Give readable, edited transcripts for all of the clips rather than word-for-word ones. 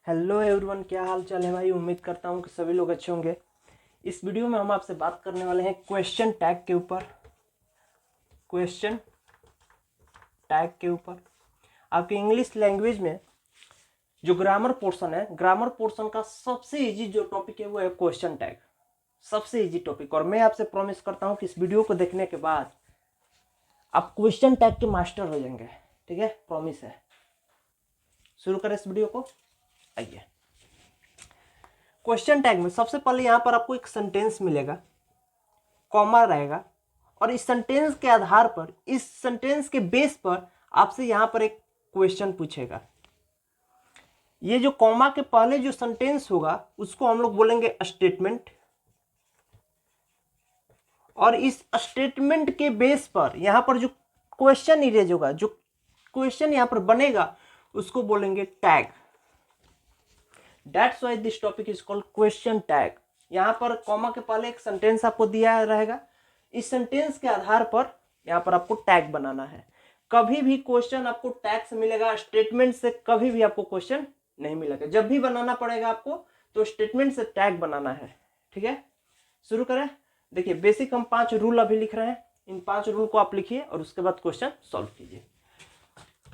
Hello everyone, क्या हाल चाल है भाई। उम्मीद करता हूँ कि सभी लोग अच्छे होंगे। इस वीडियो में हम आपसे बात करने वाले हैं क्वेश्चन टैग के ऊपर। क्वेश्चन टैग के ऊपर आपकी इंग्लिश लैंग्वेज में जो ग्रामर पोर्शन है, ग्रामर पोर्शन का सबसे इजी जो टॉपिक है वो है क्वेश्चन टैग। सबसे इजी टॉपिक। और मैं आपसे प्रॉमिस करता हूँ कि इस वीडियो को देखने के बाद आप क्वेश्चन टैग के मास्टर हो जाएंगे। ठीक है, प्रॉमिस है। शुरू करें इस वीडियो को। आइए, क्वेश्चन टैग में सबसे पहले यहाँ पर आपको एक सेंटेंस मिलेगा, कॉमा रहेगा, और इस सेंटेंस के आधार पर, इस सेंटेंस के बेस पर आपसे यहाँ पर एक क्वेश्चन पूछेगा। ये जो कॉमा के पहले जो सेंटेंस होगा उसको हम लोग बोलेंगे स्टेटमेंट, और इस स्टेटमेंट के बेस पर यहाँ पर जो क्वेश्चन इरेज होगा, जो क्वेश्चन यहाँ पर बनेगा उसको बोलेंगे tag. That's why this topic is called question tag। यहाँ पर कॉमा के पहले एक सेंटेंस आपको दिया रहेगा, इस सेंटेंस के आधार पर यहाँ पर आपको टैग बनाना है। कभी भी क्वेश्चन आपको टैग से मिलेगा, स्टेटमेंट से कभी भी आपको क्वेश्चन नहीं मिलेगा। जब भी बनाना पड़ेगा आपको तो स्टेटमेंट से टैग बनाना है। ठीक है, शुरू करें। देखिए, बेसिक हम 5 रूल अभी लिख रहे हैं। इन 5 रूल को आप लिखिए और उसके बाद क्वेश्चन सॉल्व कीजिए।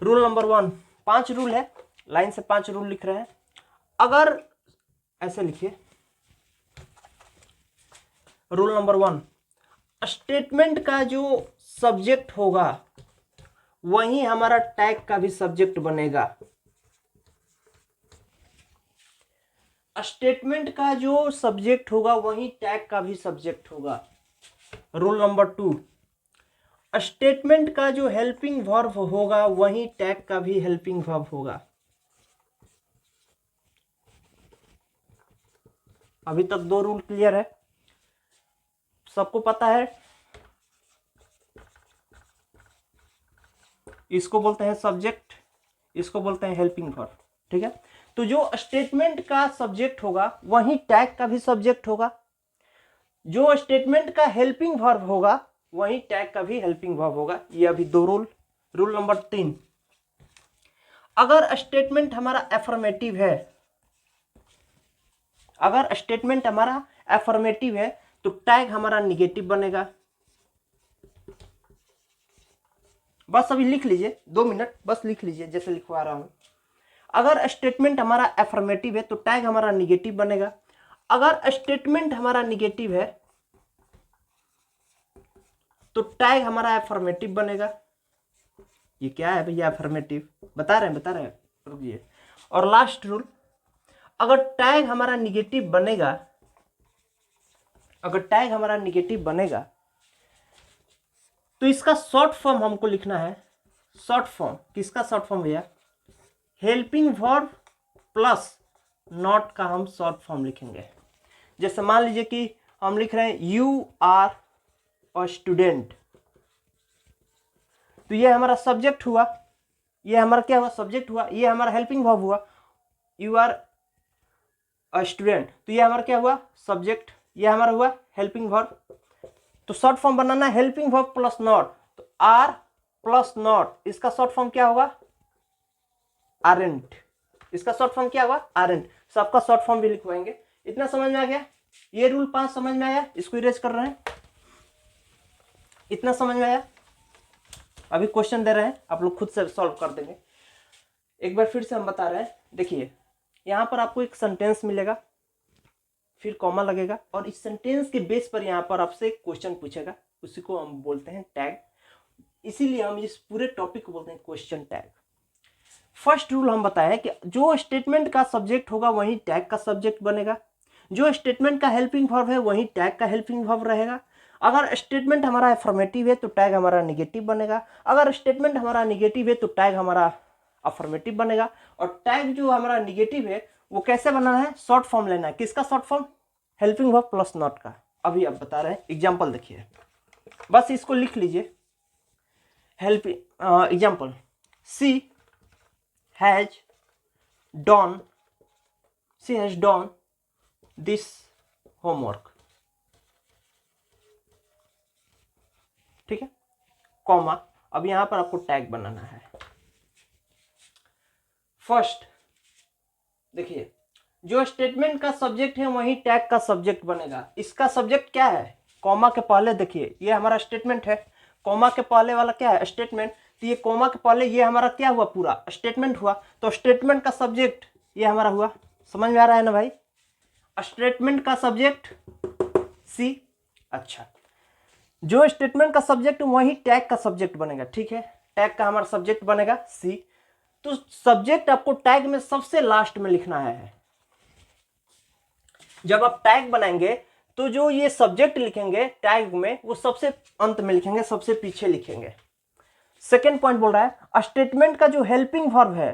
रूल नंबर 1, 5 रूल है, लाइन से 5 रूल लिख रहे हैं। अगर ऐसे लिखिए, रूल नंबर 1, स्टेटमेंट का जो सब्जेक्ट होगा वही हमारा टैग का भी सब्जेक्ट बनेगा। स्टेटमेंट का जो सब्जेक्ट होगा वही टैग का भी सब्जेक्ट होगा। रूल नंबर 2, स्टेटमेंट का जो हेल्पिंग वर्ब होगा वही टैग का भी हेल्पिंग वर्ब होगा। अभी तक 2 रूल क्लियर है, सबको पता है। इसको बोलते हैं सब्जेक्ट, इसको बोलते हैं हेल्पिंग वर्ब। ठीक है, तो जो स्टेटमेंट का सब्जेक्ट होगा वही टैग का भी सब्जेक्ट होगा, जो स्टेटमेंट का हेल्पिंग वर्ब होगा वही टैग का भी हेल्पिंग वर्ब होगा। ये अभी 2 रूल। रूल नंबर 3, अगर स्टेटमेंट हमारा एफर्मेटिव है, अगर स्टेटमेंट हमारा एफर्मेटिव है तो टैग हमारा निगेटिव बनेगा। बस अभी लिख लीजिए, 2 मिनट बस लिख लीजिए जैसे लिखवा रहा हूं। अगर स्टेटमेंट हमारा एफर्मेटिव है तो टैग हमारा निगेटिव बनेगा। अगर स्टेटमेंट हमारा निगेटिव है तो टैग हमारा एफर्मेटिव बनेगा। ये क्या है भैया एफर्मेटिव? बता रहे हैं, रुकिए। और लास्ट रूल, अगर टैग हमारा निगेटिव बनेगा, अगर टैग हमारा निगेटिव बनेगा तो इसका शॉर्ट फॉर्म हमको लिखना है। शॉर्ट फॉर्म किसका शॉर्ट फॉर्म भैया? हेल्पिंग वर्ब प्लस नॉट का हम शॉर्ट फॉर्म लिखेंगे। जैसे मान लीजिए कि हम लिख रहे हैं यू आर अ स्टूडेंट, तो ये हमारा सब्जेक्ट हुआ, ये हमारा क्या हुआ? सब्जेक्ट हुआ। ये हमारा हेल्पिंग वर्ब हुआ, यू आर अ स्टूडेंट, तो ये हमारा क्या हुआ? सब्जेक्ट। ये हमारा हुआ हेल्पिंग वर्ब। तो शॉर्ट फॉर्म बनाना है हेल्पिंग वर्ब प्लस नॉट, तो आर प्लस नॉट, इसका शॉर्ट फॉर्म क्या होगा? आरेंट। इसका शॉर्ट फॉर्म क्या होगा? आरेंट। सबका शॉर्ट फॉर्म भी लिखवाएंगे। इतना समझ में आ गया? ये रूल 5 समझ में आया? इसको इरेज कर रहे हैं। इतना समझ में आया? अभी क्वेश्चन दे रहे हैं, आप लोग खुद से सॉल्व कर देंगे। एक बार फिर से हम बता रहे हैं। देखिए, यहां पर आपको एक सेंटेंस मिलेगा, फिर कॉमा लगेगा, और इस सेंटेंस के बेस पर यहाँ पर आपसे एक क्वेश्चन पूछेगा, उसी को हम बोलते हैं टैग। इसीलिए हम इस पूरे टॉपिक को बोलते हैं क्वेश्चन टैग। फर्स्ट रूल हम बताया कि जो स्टेटमेंट का सब्जेक्ट होगा वही टैग का सब्जेक्ट बनेगा, जो स्टेटमेंट का हेल्पिंग वर्ब है वही टैग का हेल्पिंग वर्ब रहेगा। अगर स्टेटमेंट हमारा अफर्मेटिव है तो टैग हमारा निगेटिव बनेगा, अगर स्टेटमेंट हमारा निगेटिव है तो टैग हमारा अफर्मेटिव बनेगा। और टैग जो हमारा निगेटिव है वो कैसे बनाना है? शॉर्ट फॉर्म लेना है। किसका short form? Helping verb plus not का। अभी आप बता रहे हैं, एग्जाम्पल देखिए, बस इसको लिख लीजिए। Help example, she has done, she has done this homework. ठीक है, कॉमा। अब यहां पर आपको टैग बनाना है। फर्स्ट, देखिए जो स्टेटमेंट का सब्जेक्ट है वही टैग का सब्जेक्ट बनेगा। इसका सब्जेक्ट क्या है, कॉमा के पहले देखिए ये हमारा स्टेटमेंट है, कॉमा के पहले वाला क्या है स्टेटमेंट, तो ये कॉमा के पहले ये हमारा क्या हुआ पूरा स्टेटमेंट हुआ, तो स्टेटमेंट का सब्जेक्ट ये हमारा हुआ। समझ में आ रहा है ना भाई, स्टेटमेंट का सब्जेक्ट सी। अच्छा जो स्टेटमेंट का सब्जेक्ट वही टैग का सब्जेक्ट बनेगा, ठीक है, टैग का हमारा सब्जेक्ट बनेगा सी। तो सब्जेक्ट आपको टैग में सबसे लास्ट में लिखना है। जब आप टैग बनाएंगे तो जो ये सब्जेक्ट लिखेंगे टैग में वो सबसे अंत में लिखेंगे, सबसे पीछे लिखेंगे। सेकेंड पॉइंट बोल रहा है स्टेटमेंट का जो हेल्पिंग वर्ब है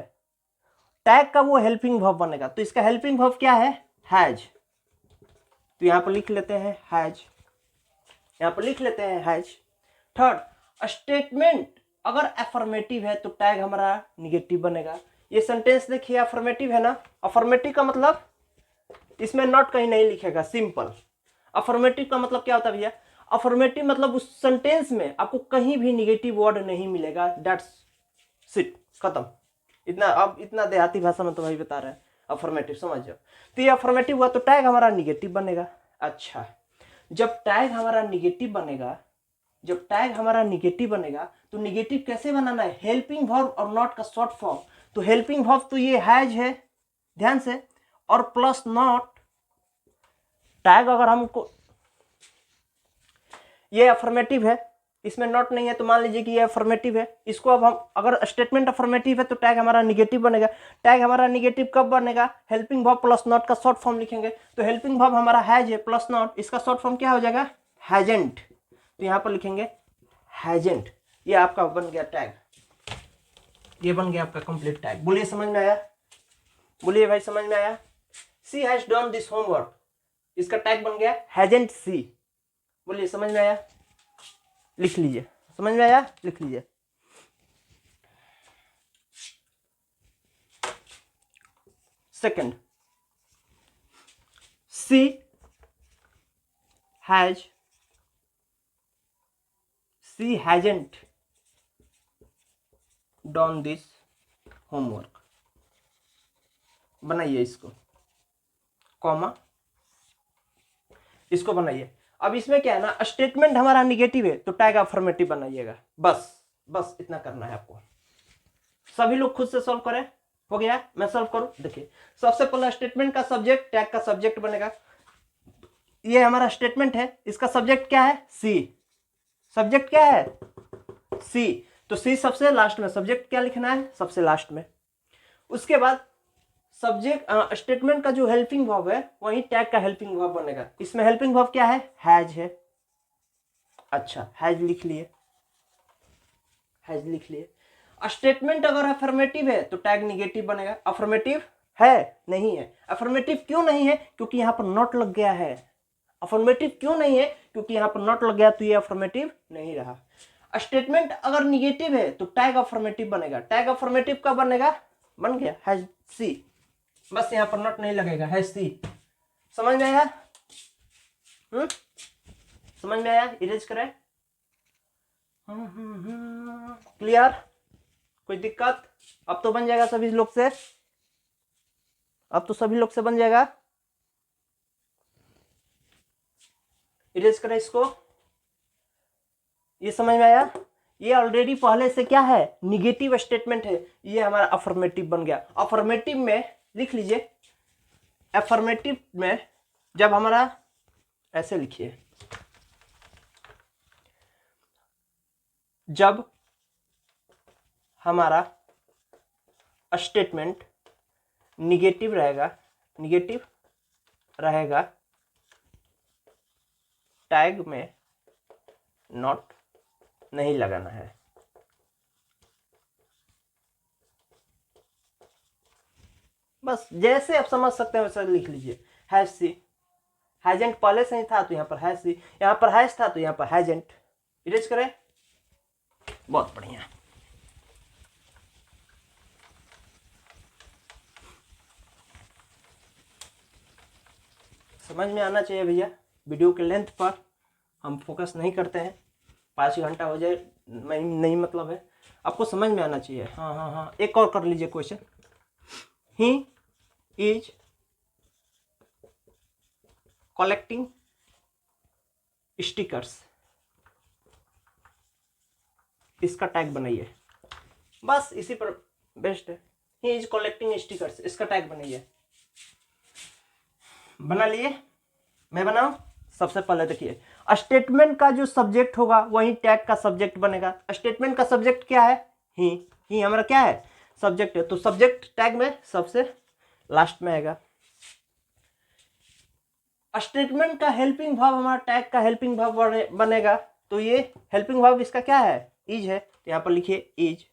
टैग का वो हेल्पिंग वर्ब बनेगा, तो इसका हेल्पिंग वर्ब क्या है हैज, तो यहां पर लिख लेते हैं हैज, यहां पर लिख लेते हैं हैज। थर्ड स्टेटमेंट अगर अफर्मेटिव है तो टैग हमारा निगेटिव बनेगा। ये सेंटेंस देखिए अफर्मेटिव है ना, अफर्मेटिव का मतलब इसमें नॉट कहीं नहीं लिखेगा, सिंपल। अफर्मेटिव का मतलब क्या होता है भैया, अफर्मेटिव मतलब उस सेंटेंस में आपको कहीं भी निगेटिव वर्ड नहीं मिलेगा, दैट्स इट, खत्म। इतना अब इतना देहाती भाषा में तो भाई बता रहे हैं अफर्मेटिव, समझ जाओ। तो ये अफर्मेटिव हुआ तो टैग हमारा निगेटिव बनेगा। अच्छा जब टैग हमारा निगेटिव बनेगा, जब टैग हमारा निगेटिव बनेगा तो निगेटिव कैसे बनाना है, हेल्पिंग वर्ब और नॉट का शॉर्ट फॉर्म। तो हेल्पिंग वर्ब तो ये हैज है, ध्यान से, और प्लस नॉट। टैग अगर हमको ये अफर्मेटिव है, इसमें नॉट नहीं है तो मान लीजिए कि ये अफर्मेटिव है, इसको अब हम अगर स्टेटमेंट अफर्मेटिव है तो टैग हमारा निगेटिव बनेगा। टैग हमारा निगेटिव कब बनेगा, हेल्पिंग वर्ब प्लस नॉट का शॉर्ट फॉर्म लिखेंगे। तो हेल्पिंग वर्ब हमारा हैज है प्लस नॉट, इसका शॉर्ट फॉर्म क्या हो जाएगा हैजेंट, तो यहां पर लिखेंगे हैजेंट। ये आपका बन गया टैग, ये बन गया आपका कंप्लीट टैग। बोलिए समझ में आया, बोलिए भाई समझ में आया। सी हैज डन दिस होमवर्क, इसका टैग बन गया हैजेंट सी। बोलिए समझ में आया, लिख लीजिए, समझ में आया लिख लीजिए। Second she hasn't done this homework, बनाइए इसको कॉमा, इसको बनाइए। अब इसमें क्या है ना, स्टेटमेंट हमारा निगेटिव है तो टैग अफर्मेटिव बनाइएगा, बस बस इतना करना है आपको। सभी लोग खुद से सॉल्व करें, हो गया, मैं सॉल्व करूं। देखिए सबसे पहले स्टेटमेंट का सब्जेक्ट टैग का सब्जेक्ट बनेगा। ये हमारा स्टेटमेंट है, इसका सब्जेक्ट क्या है सी, सब्जेक्ट क्या है सी, तो सी सबसे लास्ट में, सब्जेक्ट क्या लिखना है सबसे लास्ट में। उसके बाद सब्जेक्ट स्टेटमेंट का जो हेल्पिंग वर्ब है वही टैग का हेल्पिंग वर्ब बनेगा। इसमें हेल्पिंग वर्ब क्या है हैज है। अच्छा हैज लिख लिए, हैज लिख लिए। स्टेटमेंट अगर अफर्मेटिव है तो टैग निगेटिव बनेगा। अफर्मेटिव है नहीं है, अफर्मेटिव क्यों नहीं है क्योंकि यहां पर नॉट लग गया है। अफर्मेटिव क्यों नहीं है क्योंकि यहां पर नॉट लग गया, तो ये अफर्मेटिव नहीं रहा। स्टेटमेंट अगर निगेटिव है तो टैग अफर्मेटिव बनेगा। टैग अफर्मेटिव कब बनेगा, बन गया हैज सी, बस यहां पर नॉट नहीं लगेगा, हैज सी। समझ में आया, समझ में आया, इरेज करें। क्लियर, कोई दिक्कत, अब तो बन जाएगा सभी लोग से, अब तो सभी लोग से बन जाएगा। इरेज करें इसको, ये समझ में आया। ये ऑलरेडी पहले से क्या है निगेटिव स्टेटमेंट है, ये हमारा अफर्मेटिव बन गया। अफर्मेटिव में लिख लीजिए, अफर्मेटिव में जब हमारा ऐसे लिखिए, जब हमारा स्टेटमेंट निगेटिव रहेगा, निगेटिव रहेगा, टैग में नॉट नहीं लगाना है। बस जैसे आप समझ सकते हैं वैसे लिख लीजिए। हैज सी, हैजेंट पहले से ही था तो यहाँ पर हैज सी, यहाँ पर हैज था तो यहाँ पर हैजेंट। इरेज करें, बहुत बढ़िया। समझ में आना चाहिए भैया। वीडियो के लेंथ पर हम फोकस नहीं करते हैं, 5 घंटा हो जाए नहीं मतलब है, आपको समझ में आना चाहिए। हाँ हाँ हाँ, एक और कर लीजिए question. He is collecting stickers, इसका टैग बनाइए, बस इसी पर बेस्ट है। ही इज कलेक्टिंग स्टिकर्स, इसका टैग बनाइए। बना लिए? मैं बनाऊं? सबसे पहले देखिए, स्टेटमेंट का जो सब्जेक्ट होगा वही टैग का सब्जेक्ट बनेगा। स्टेटमेंट का सब्जेक्ट क्या है? ही हमारा क्या है? सब्जेक्ट है, तो सब्जेक्ट टैग में सबसे लास्ट में आएगा। स्टेटमेंट का हेल्पिंग वर्ब हमारा टैग का हेल्पिंग वर्ब बनेगा, तो ये हेल्पिंग वर्ब इसका क्या है? इज है, तो यहां पर लिखिए इज।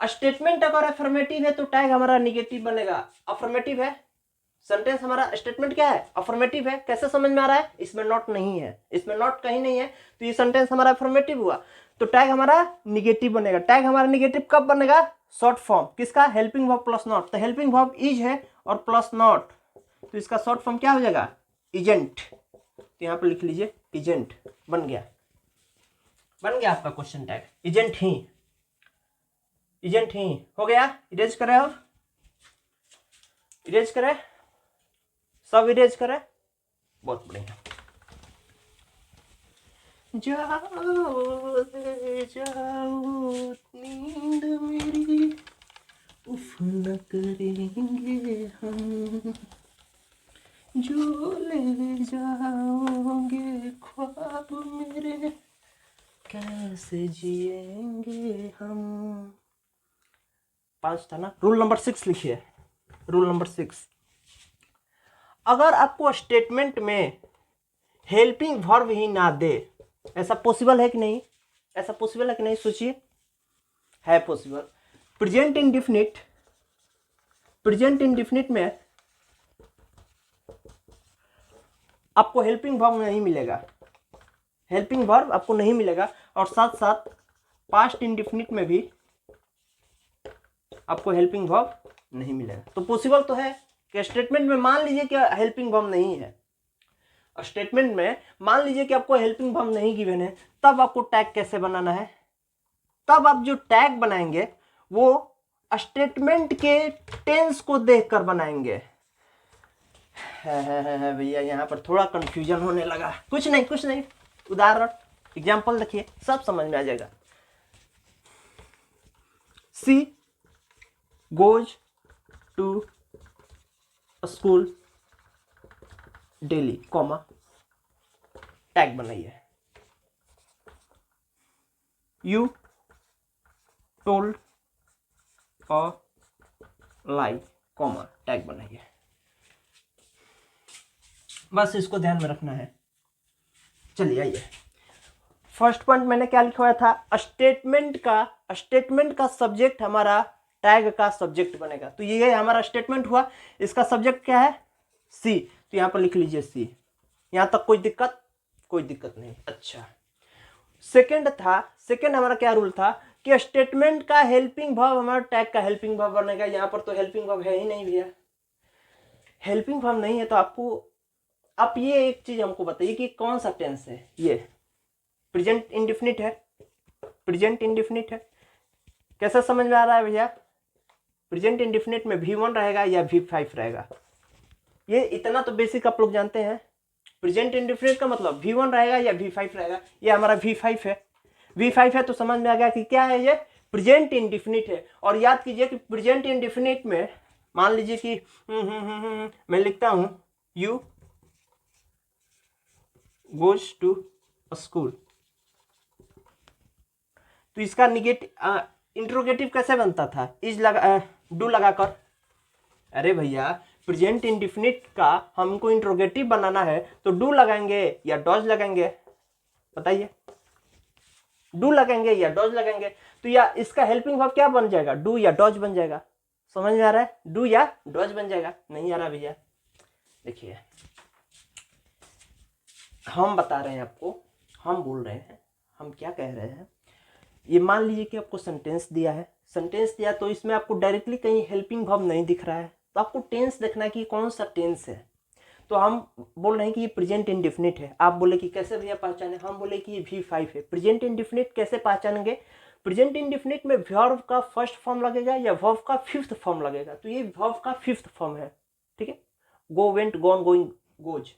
स्टेटमेंट अगर अफर्मेटिव है तो टैग हमारा निगेटिव बनेगा। अफर्मेटिव है, सेंटेंस हमारा स्टेटमेंट क्या है? अफर्मेटिव है। कैसे समझ में आ रहा है? इसमें नॉट नहीं है, इसमें नॉट कहीं नहीं है, तो ये सेंटेंस हमारा अफर्मेटिव हुआ, तो टैग हमारा निगेटिव बनेगा। टैग हमारा निगेटिव कब बनेगा? शॉर्ट फॉर्म किसका? हेल्पिंग वर्ब प्लस नॉट, तो हेल्पिंग वर्ब इज है और प्लस नॉट, तो इसका शॉर्ट फॉर्म क्या हो जाएगा? इजेंट। तो यहां पर लिख लीजिए इजेंट। बन गया, बन गया आपका question tag, isn't he, isn't he हो गया। इरेज करें, और इरेज करें, सब इरेज करें, बहुत बढ़िया। जाओ जाओ नींद मेरी, उफ न करेंगे हम, जो ले जाओगे ख्वाब मेरे, कैसे जिएंगे हम। 5 था ना? रूल नंबर 6 लिखिए। रूल नंबर 6, अगर आपको स्टेटमेंट में हेल्पिंग वर्ब ही ना दे, ऐसा पॉसिबल है कि नहीं? ऐसा पॉसिबल है कि नहीं? सोचिए, है possible. Present indefinite, present indefinite में आपको हेल्पिंग वर्ब नहीं मिलेगा, हेल्पिंग वर्ब आपको नहीं मिलेगा, और साथ साथ पास्ट इंडेफिनिट में भी आपको हेल्पिंग वर्ब नहीं मिलेगा। तो पॉसिबल तो है कि स्टेटमेंट में मान लीजिए कि हेल्पिंग वर्ब नहीं है, स्टेटमेंट में मान लीजिए कि आपको हेल्पिंग वर्ब नहीं गिवन है, तब आपको टैग कैसे बनाना है? तब आप जो टैग बनाएंगे वो स्टेटमेंट के टेंस को देखकर बनाएंगे। है भैया, यहाँ पर थोड़ा कंफ्यूजन होने लगा। कुछ नहीं, कुछ नहीं, उदाहरण एग्जाम्पल देखिए, सब समझ में आ जाएगा। She goes to school daily, comma, tag बनाइए। You told a lie, comma, tag बनाइए। बस इसको ध्यान में रखना है। चलिए आइए, फर्स्ट पॉइंट मैंने क्या लिखवाया था? स्टेटमेंट का सब्जेक्ट हमारा टैग का सब्जेक्ट बनेगा, तो ये हमारा स्टेटमेंट हुआ, इसका सब्जेक्ट क्या है? सी, तो यहां पर लिख लीजिए सी। यहां तक कोई दिक्कत? कोई दिक्कत नहीं। अच्छा, सेकंड था, सेकंड हमारा क्या रूल था कि स्टेटमेंट का हेल्पिंग वर्ब हमारा टैग का हेल्पिंग वर्ब बनेगा। यहां पर तो हेल्पिंग वर्ब है ही नहीं भैया, हेल्पिंग वर्ब नहीं है, तो आपको आप ये एक चीज हमको बताइए कि कौन सा टेंस है ये? प्रेजेंट इंडेफिनिट है, प्रेजेंट इंडेफिनिट है। कैसा समझ में आ रहा है भैया? प्रेजेंट इंडेफिनिट में V1 रहेगा या V5 रहेगा? ये इतना तो बेसिक आप लोग जानते हैं। प्रेजेंट इंडेफिनिट का मतलब V1 रहेगा या V5 रहेगा। ये हमारा V5 है, V5 है, तो समझ में आ गया कि क्या है ये? प्रेजेंट इंडेफिनिट है। और याद कीजिए कि प्रेजेंट इंडेफिनिट में मान लीजिए कि मैं लिखता हूं यू गोज टू स्कूल, तो इसका निगेटिव इंट्रोगेटिव कैसे बनता था? इज लगा डू लगाकर। अरे भैया, प्रेजेंट इंडेफिनिट का हमको इंट्रोगेटिव बनाना है, तो डू लगाएंगे या डॉज लगाएंगे? बताइए, डू लगाएंगे या डॉज लगाएंगे? तो या इसका हेल्पिंग वर्ब क्या बन जाएगा? डू या डॉज बन जाएगा। समझ में आ रहा है? डू या डॉज बन जाएगा। नहीं आ रहा भैया? देखिए, हम बता रहे हैं आपको, हम बोल रहे हैं, हम क्या कह रहे हैं। ये मान लीजिए कि आपको सेंटेंस दिया है, सेंटेंस दिया तो इसमें आपको डायरेक्टली कहीं हेल्पिंग वर्ब नहीं दिख रहा है, तो आपको टेंस देखना है कि कौन सा टेंस है। तो हम बोल रहे हैं कि ये प्रेजेंट इंडेफिनिट है। आप बोले कि कैसे भैया पहचाने? हम बोले कि ये V5 है। प्रेजेंट इंडेफिनिट कैसे पहचानेंगे? प्रेजेंट इंडेफिनिट में वर्ब का फर्स्ट फॉर्म लगेगा या वर्ब का फिफ्थ फॉर्म लगेगा, तो ये वर्ब का फिफ्थ फॉर्म है, ठीक है। गो, वेंट, गॉन, गोइंग, गोज,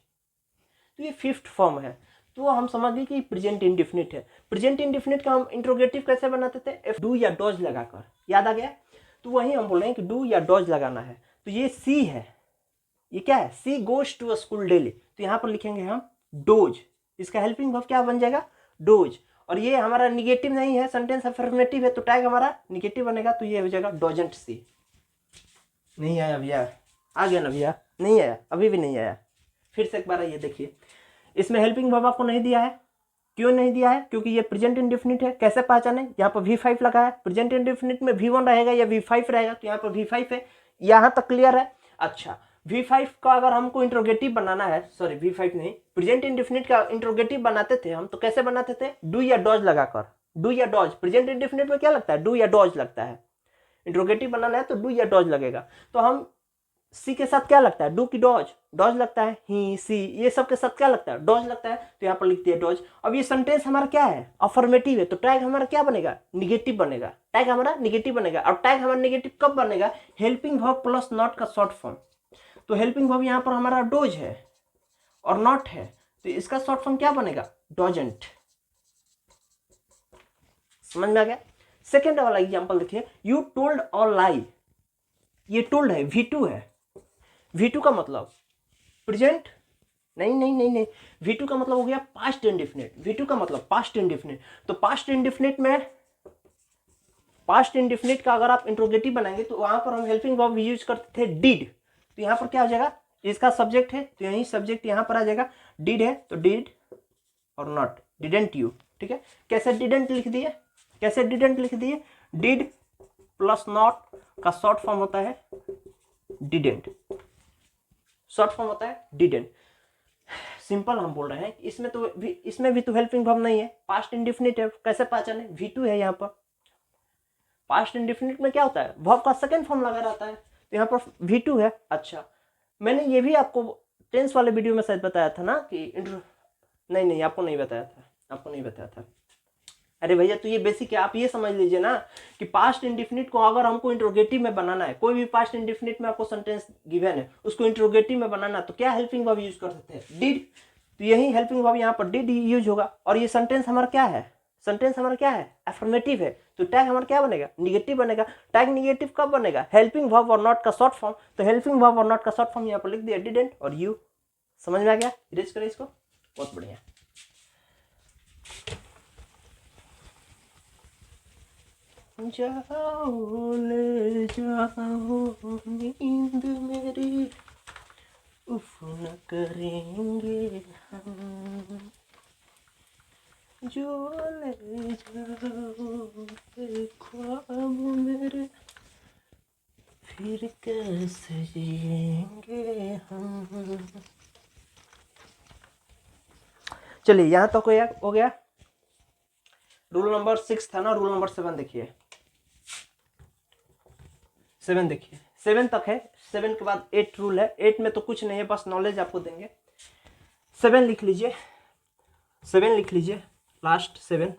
तो ये फिफ्थ फॉर्म है, तो हम समझ गए कि प्रेजेंट इंडेफिनिट है। प्रेजेंट इंडेफिनिट का हम इंट्रोगेटिव कैसे बनाते थे, एफ डू या डॉज लगाकर, याद आ गया। तो वही हम बोल रहे हैं कि डू या डॉज लगाना है। तो ये सी है, ये क्या है, सी गोज टू स्कूल डेली, तो यहाँ पर लिखेंगे हम डोज, इसका हेल्पिंग वर्ब क्या बन जाएगा, डोज। और ये हमारा निगेटिव नहीं है, सेंटेंस अफर्मेटिव है, तो टैग हमारा निगेटिव बनेगा, तो ये हो जाएगा डोजेंट सी। नहीं आया भैया, आ गया ना भैया, नहीं आया, अभी भी नहीं आया। फिर से एक बार ये देखिए, इसमें हेल्पिंग वर्ब आपको नहीं दिया है, क्यों नहीं दिया है, क्योंकि ये प्रेजेंट इंडेफिनिट है। कैसे पहचाने, यहाँ पर V5 लगा है, प्रेजेंट इंडेफिनिट में V1 रहेगा या V5 रहेगा, तो यहाँ पर V5 है, यहाँ तक क्लियर है। अच्छा, V5 का अगर हमको इंट्रोगेटिव बनाना है, सॉरी V5 नहीं, प्रेजेंट इंडेफिनिट का इंट्रोगेटिव बनाते थे हम, तो कैसे बनाते थे, डू या डॉज लगाकर। डू या डॉज, प्रेजेंट इंडेफिनिट में क्या लगता है, डू या डॉज लगता है। इंट्रोगेटिव बनाना है तो डू या डॉज लगेगा, तो हम सी के साथ क्या लगता है, डू की डॉज, डॉज लगता है, ही, सी, ये सब के साथ क्या लगता है, डॉज लगता है, तो यहाँ पर लिख दिया डॉज। अब ये सेंटेंस हमारा क्या है, अफर्मेटिव है, तो टैग हमारा क्या बनेगा, निगेटिव बनेगा, टैग हमारा निगेटिव बनेगा। और टैग हमारा निगेटिव कब बनेगा, हेल्पिंग वर्ब प्लस नॉट का शॉर्ट फॉर्म। तो हेल्पिंग वर्ब यहाँ पर हमारा डोज है और नॉट है, तो इसका शॉर्ट फॉर्म क्या बनेगा, डोजेंट। समझ में आ गया। सेकेंड वाला एग्जाम्पल देखिए, यू टोल्ड ऑल लाई, ये टोल्ड है, V2 है। V2 का मतलब प्रेजेंट, नहीं नहीं नहीं नहीं, V2 का मतलब हो गया पास्ट इंडेफिनिट। V2 का मतलब पास्ट इंडेफिनिट, तो पास्ट इंडेफिनिट में, पास्ट इंडेफिनिट का अगर आप इंट्रोगेटिव बनाएंगे तो वहां पर हम हेल्पिंग वर्ब यूज करते थे डिड, तो यहाँ पर क्या हो जाएगा, इसका सब्जेक्ट है तो यही सब्जेक्ट यहाँ पर आ जाएगा, डिड है तो डिड और नॉट, डिडेंट यू, ठीक है। कैसे डिडेंट लिख दिए, कैसे डिडेंट लिख दिए, डिड प्लस नॉट का शॉर्ट फॉर्म होता है डिडेंट, शॉर्ट फॉर्म होता है डिडेंट। सिंपल हम बोल रहे हैं इसमें भी तो हेल्पिंग वर्ब नहीं है, पास्ट इंडेफिनिट है, कैसे पहचाने, V2 है यहाँ पर। पास्ट इंडेफिनिट में क्या होता है, वर्ब का सेकंड फॉर्म लगा रहता है, तो यहाँ पर V2 है। अच्छा, मैंने ये भी आपको टेंस वाले वीडियो में शायद बताया था ना कि नहीं आपको नहीं बताया था, आपको नहीं बताया था। अरे भैया, तो ये बेसिक है, आप ये समझ लीजिए ना कि पास्ट इंडेफिनिट को अगर हमको इंट्रोगेटिव में बनाना है, कोई भी पास्ट इंडेफिनिट में आपको सेंटेंस गिवन है, उसको इंट्रोगेटिव में बनाना है, तो क्या हेल्पिंग वर्ब यूज कर सकते हैं, डिड, तो यही हेल्पिंग वर्ब यहाँ पर डिड यूज होगा। और ये सेंटेंस हमारा क्या है, सेंटेंस हमारा क्या है, अफर्मेटिव है, तो टैग हमारा क्या बनेगा, निगेटिव बनेगा। टैग निगेटिव कब बनेगा, हेल्पिंग वर्ब और नॉट का शॉर्ट फॉर्म, तो हेल्पिंग वर्ब और नॉट का शॉर्ट फॉर्म यहाँ पर लिख दिया डिडेंट और यू। समझ में आ गया, इरेज करें इसको, बहुत बढ़िया। जाओ ले जाओ नींद मेरी, उफ न करेंगे हम, जो ले जाओ ख्वाब मेरे, फिर कैसे जिएंगे हम। चलिए यहाँ तक हो गया। रूल नंबर 6 था ना, रूल नंबर 7 देखिए, 7 देखिए, 7 तक है, 7 के बाद 8 रूल है। 8 में तो कुछ नहीं है, बस नॉलेज आपको देंगे। 7 लिख लीजिए, 7 लिख लीजिए, लास्ट 7।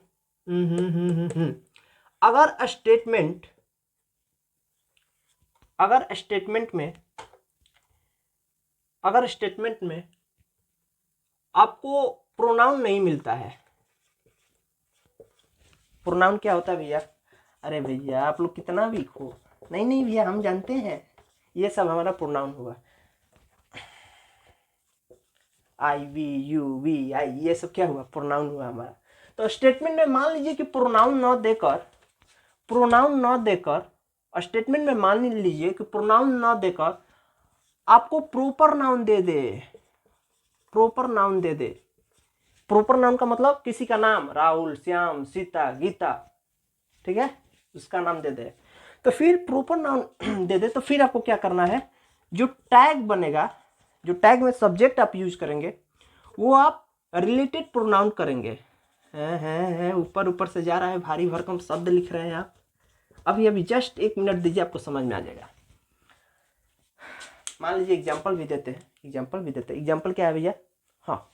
अगर स्टेटमेंट में आपको प्रोनाउन नहीं मिलता है, प्रोनाउन क्या होता है भैया, अरे भैया आप लोग कितना वीक हो, नहीं भैया हम जानते हैं, ये सब हमारा प्रोनाउन हुआ, आई, वी, यू, वी, आई, ये सब क्या हुआ, प्रोनाउन हुआ हमारा। तो स्टेटमेंट में मान लीजिए कि प्रोनाउन न देकर स्टेटमेंट में मान लीजिए कि प्रोनाउन न देकर आपको प्रॉपर नाउन दे दे, प्रॉपर नाउन का मतलब किसी का नाम, राहुल, श्याम, सीता, गीता, ठीक है, उसका नाम दे दे, तो फिर प्रॉपर नाउन दे दे, तो फिर आपको क्या करना है, जो टैग बनेगा, जो टैग में सब्जेक्ट आप यूज करेंगे, वो आप रिलेटेड प्रोनाउन करेंगे। ऊपर से जा रहा है, भारी भरकम शब्द लिख रहे हैं आप। अभी जस्ट 1 मिनट दीजिए, आपको समझ में आ जाएगा। मान लीजिए एग्जाम्पल भी देते हैं, एग्जाम्पल क्या है भैया, हाँ,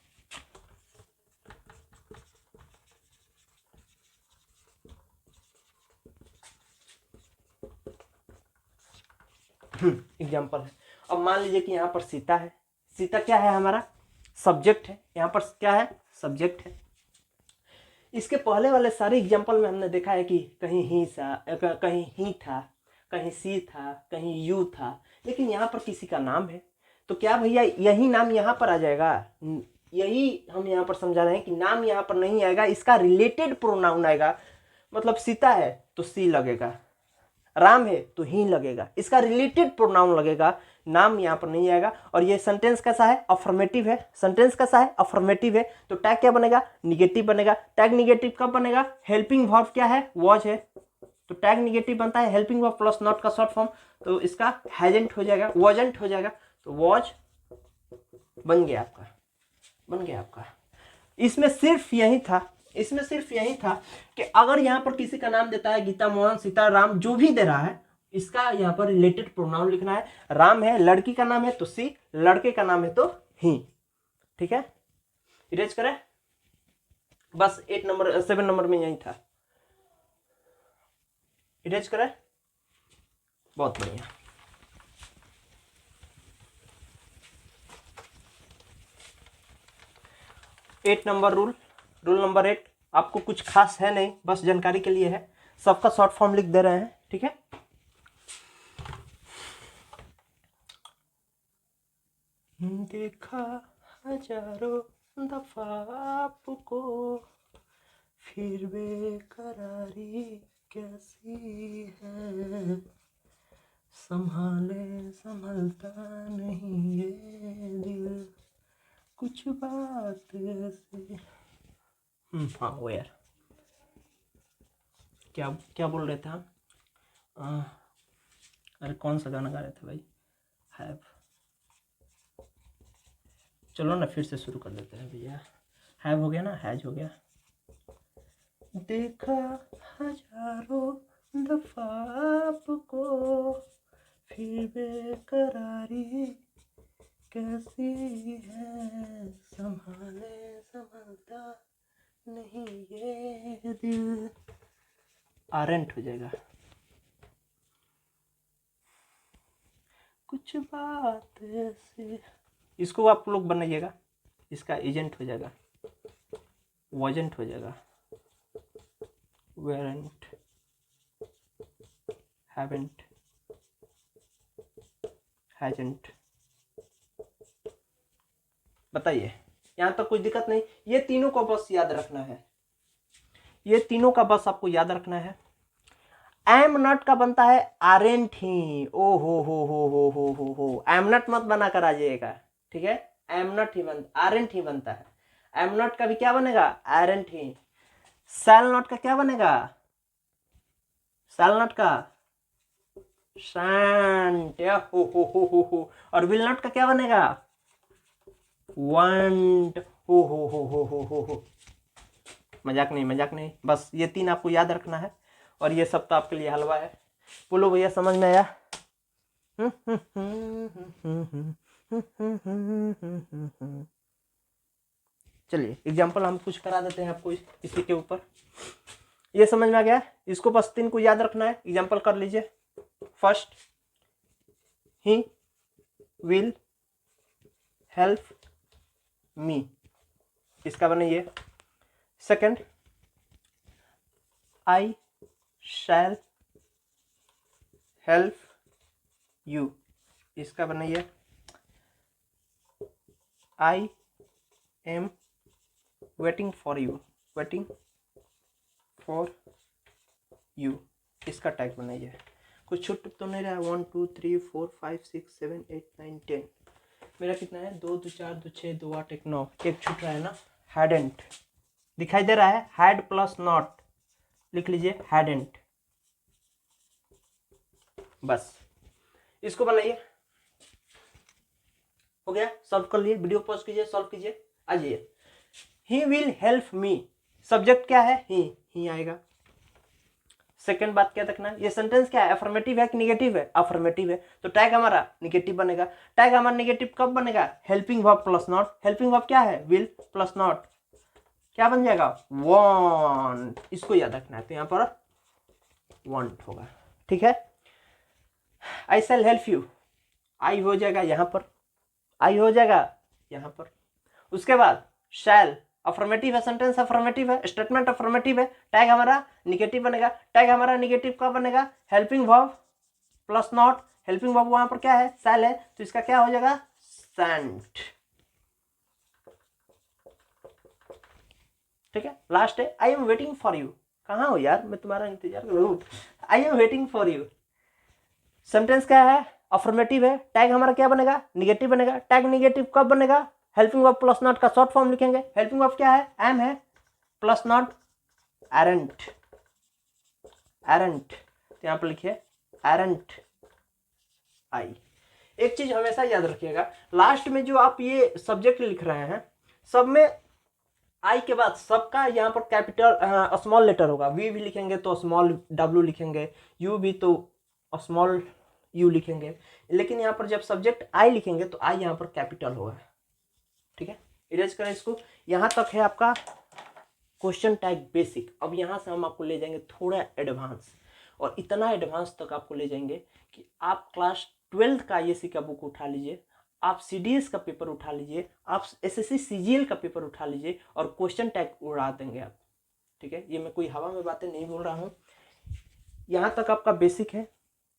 एग्जाम्पल है। अब मान लीजिए कि यहाँ पर सीता है, सीता क्या है, हमारा सब्जेक्ट है, यहाँ पर क्या है, सब्जेक्ट है। इसके पहले वाले सारे एग्जाम्पल में हमने देखा है कि कहीं ही था, कहीं सी था, कहीं यू था, लेकिन यहाँ पर किसी का नाम है, तो क्या भैया यही नाम यहाँ पर आ जाएगा? यही हम यहाँ पर समझा रहे हैं कि नाम यहाँ पर नहीं आएगा, इसका रिलेटेड प्रोनाउन आएगा। मतलब सीता है तो सी लगेगा, राम है तो ही लगेगा, इसका रिलेटेड प्रोनाउन लगेगा, नाम यहाँ पर नहीं आएगा। और ये सेंटेंस कैसा है, अफर्मेटिव है। सेंटेंस कैसा है, अफर्मेटिव है, तो टैग क्या बनेगा, निगेटिव बनेगा। टैग निगेटिव कब बनेगा, हेल्पिंग वर्ब क्या है, वॉज है, तो टैग निगेटिव बनता है हेल्पिंग वर्ब प्लस नॉट का शॉर्ट फॉर्म, तो इसका हैजेंट हो जाएगा, वॉजेंट हो जाएगा, तो वॉज बन गया आपका, बन गया आपका। इसमें सिर्फ यही था कि अगर यहाँ पर किसी का नाम देता है, गीता, मोहन, सीता, राम, जो भी दे रहा है, इसका यहाँ पर रिलेटेड प्रोनाउन लिखना है। राम है, लड़की का नाम है तो सी, लड़के का नाम है तो ही। ठीक है, इरेज करें, बस 7 नंबर में यही था, इरेज करें, बहुत बढ़िया। रूल नंबर 8, आपको कुछ खास है नहीं, बस जानकारी के लिए है, सबका शॉर्ट फॉर्म लिख दे रहे हैं। ठीक है, देखा हजारों दफा आपको, फिर बेकरारी कैसी है, संभलता नहीं ये दिल, कुछ बात ऐसी। हाँ वो यार क्या बोल रहे थे हम? अरे कौन सा गाना गा रहे थे भाई, हैव, चलो ना फिर से शुरू कर देते हैं भैया। हैव हो गया ना, हैज हो गया। देखा हजारों दफा आपको, फिर बेकरारी कैसी है, संभलता नहीं ये दिल, आरेंट हो जाएगा, कुछ बात ऐसी, इसको आप लोग बनाइएगा, इसका एजेंट हो जाएगा, वॉजेंट हो जाएगा, वेरेंट, हैवेंट, हैजेंट। बताइए, यहाँ तक कोई दिक्कत नहीं? ये तीनों को बस याद रखना है, ये तीनों का बस आपको याद रखना है। एम नॉट का बनता है आरेंट ही, ओ हो, एम नॉट मत बना कर आ जाइएगा, ठीक है, एम नॉट ही बनता, आरेंट ही बनता है। एम नॉट का भी क्या बनेगा, आरेंट ही। सेल नॉट का क्या बनेगा, सेल नॉट का शांट, हो। और विल नॉट का क्या बनेगा, वांट, हो। मजाक नहीं, बस ये 3 आपको याद रखना है, और ये सब तो आपके लिए हलवा है। बोलो भैया, समझ में आया? चलिए एग्जाम्पल हम कुछ करा देते हैं आपको इसी के ऊपर। ये समझ में आ गया? इसको बस 3 को याद रखना है। एग्जाम्पल कर लीजिए। First, he will help me, इसका बनाइए। Second, I shell help you, इसका बनाइए। I am waiting for you, इसका टैग बनाइए। कुछ छूट तो नहीं रहा? 1 2 3 4 5 6 7 8 9 10, मेरा कितना है? 2 2 4 2 6 2 8 1 9, एक छूट रहा है ना, हैडेंट दिखाई दे रहा है, हैड प्लस नॉट लिख लीजिए, हैडेंट, बस इसको बनाइए। हो गया, सॉल्व कर लिए, वीडियो पॉज कीजिए, सॉल्व कीजिए, आ जाइए। He will help me, subject क्या है? ही आएगा। सेकंड बात क्या रखना है, ये सेंटेंस क्या है, अफर्मेटिव है कि निगेटिव है? अफर्मेटिव है, तो टैग हमारा निगेटिव बनेगा। टैग हमारा निगेटिव कब बनेगा? Helping verb plus not. Helping verb क्या है? विल प्लस नॉट, क्या बन जाएगा? वांट, इसको याद रखना है, तो यहाँ पर वांट होगा। ठीक है, आई शैल हेल्प यू, आई हो जाएगा यहाँ पर, आई हो जाएगा यहाँ पर। उसके बाद शैल अफर्मेटिव है, सेंटेंस अफर्मेटिव है, स्टेटमेंट अफर्मेटिव है, टैग हमारा निगेटिव बनेगा। टैग हमारा निगेटिव कब बनेगा? Helping verb plus not, helping verb वहां पर क्या है? शैल है, तो इसका क्या हो जाएगा? सेंट। ठीक है, लास्ट है I am waiting for you. कहाँ हो यार, मैं तुम्हारा इंतजार कर रहा हूँ। I am waiting for you, sentence क्या है? अफर्मेटिव है। टैग हमारा क्या बनेगा? निगेटिव बनेगा। टैग निगेटिव कब बनेगा? हेल्पिंग वर्ब प्लस नॉट का शॉर्ट फॉर्म लिखेंगे। हेल्पिंग वर्ब क्या है? एम है, प्लस नॉट एरेंट, एरेंट, तो यहां पर लिखिए एरेंट आई। एक चीज हमेशा याद रखिएगा, लास्ट में जो आप ये सब्जेक्ट लिख रहे हैं, सब में आई के बाद सबका यहाँ पर कैपिटल स्मॉल लेटर होगा। वी भी लिखेंगे तो स्मॉल डब्ल्यू लिखेंगे, यू भी तो स्मॉल यू लिखेंगे, लेकिन यहाँ पर जब सब्जेक्ट आई लिखेंगे तो आई यहाँ पर कैपिटल होगा। ठीक है, इरेज करें इसको। यहाँ तक है आपका क्वेश्चन टैग बेसिक। अब यहाँ से हम आपको ले जाएंगे थोड़ा एडवांस, और इतना एडवांस तक आपको ले जाएंगे कि आप क्लास 12 का आईएससी का बुक उठा लीजिए, आप सीडीएस का पेपर उठा लीजिए, आप एसएससी सीजीएल का पेपर उठा लीजिए, और क्वेश्चन टैग उड़ा देंगे आप। ठीक है, ये मैं कोई हवा में बातें नहीं बोल रहा हूँ। यहाँ तक आपका बेसिक है,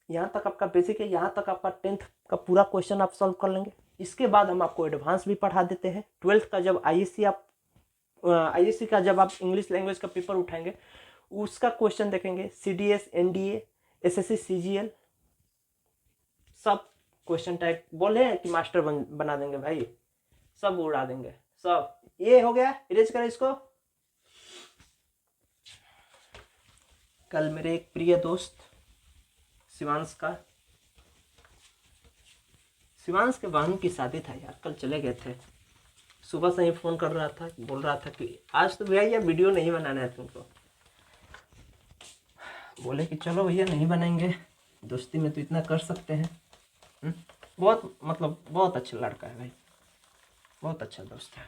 यहाँ तक आपका बेसिक है, यहाँ तक आपका 10th का पूरा क्वेश्चन आप सॉल्व कर लेंगे। इसके बाद हम आपको एडवांस भी पढ़ा देते हैं। 12th का जब आईएससी का जब आप इंग्लिश लैंग्वेज का पेपर उठाएंगे, उसका क्वेश्चन देखेंगे, सीडीएस, एनडीए, एसएससी सीजीएल, सब क्वेश्चन टाइप बोले हैं कि मास्टर बना देंगे भाई, सब उड़ा देंगे सब। ये हो गया, इरेज करें इसको। कल मेरे एक प्रिय दोस्त शिवांश के बहन की शादी था यार, कल चले गए थे। सुबह से ही फोन कर रहा था, बोल रहा था कि आज तो भैया ये वीडियो नहीं बनाना है तुमको। बोले कि चलो भैया नहीं बनाएंगे, दोस्ती में तो इतना कर सकते हैं। बहुत मतलब बहुत अच्छा लड़का है भाई, बहुत अच्छा दोस्त है।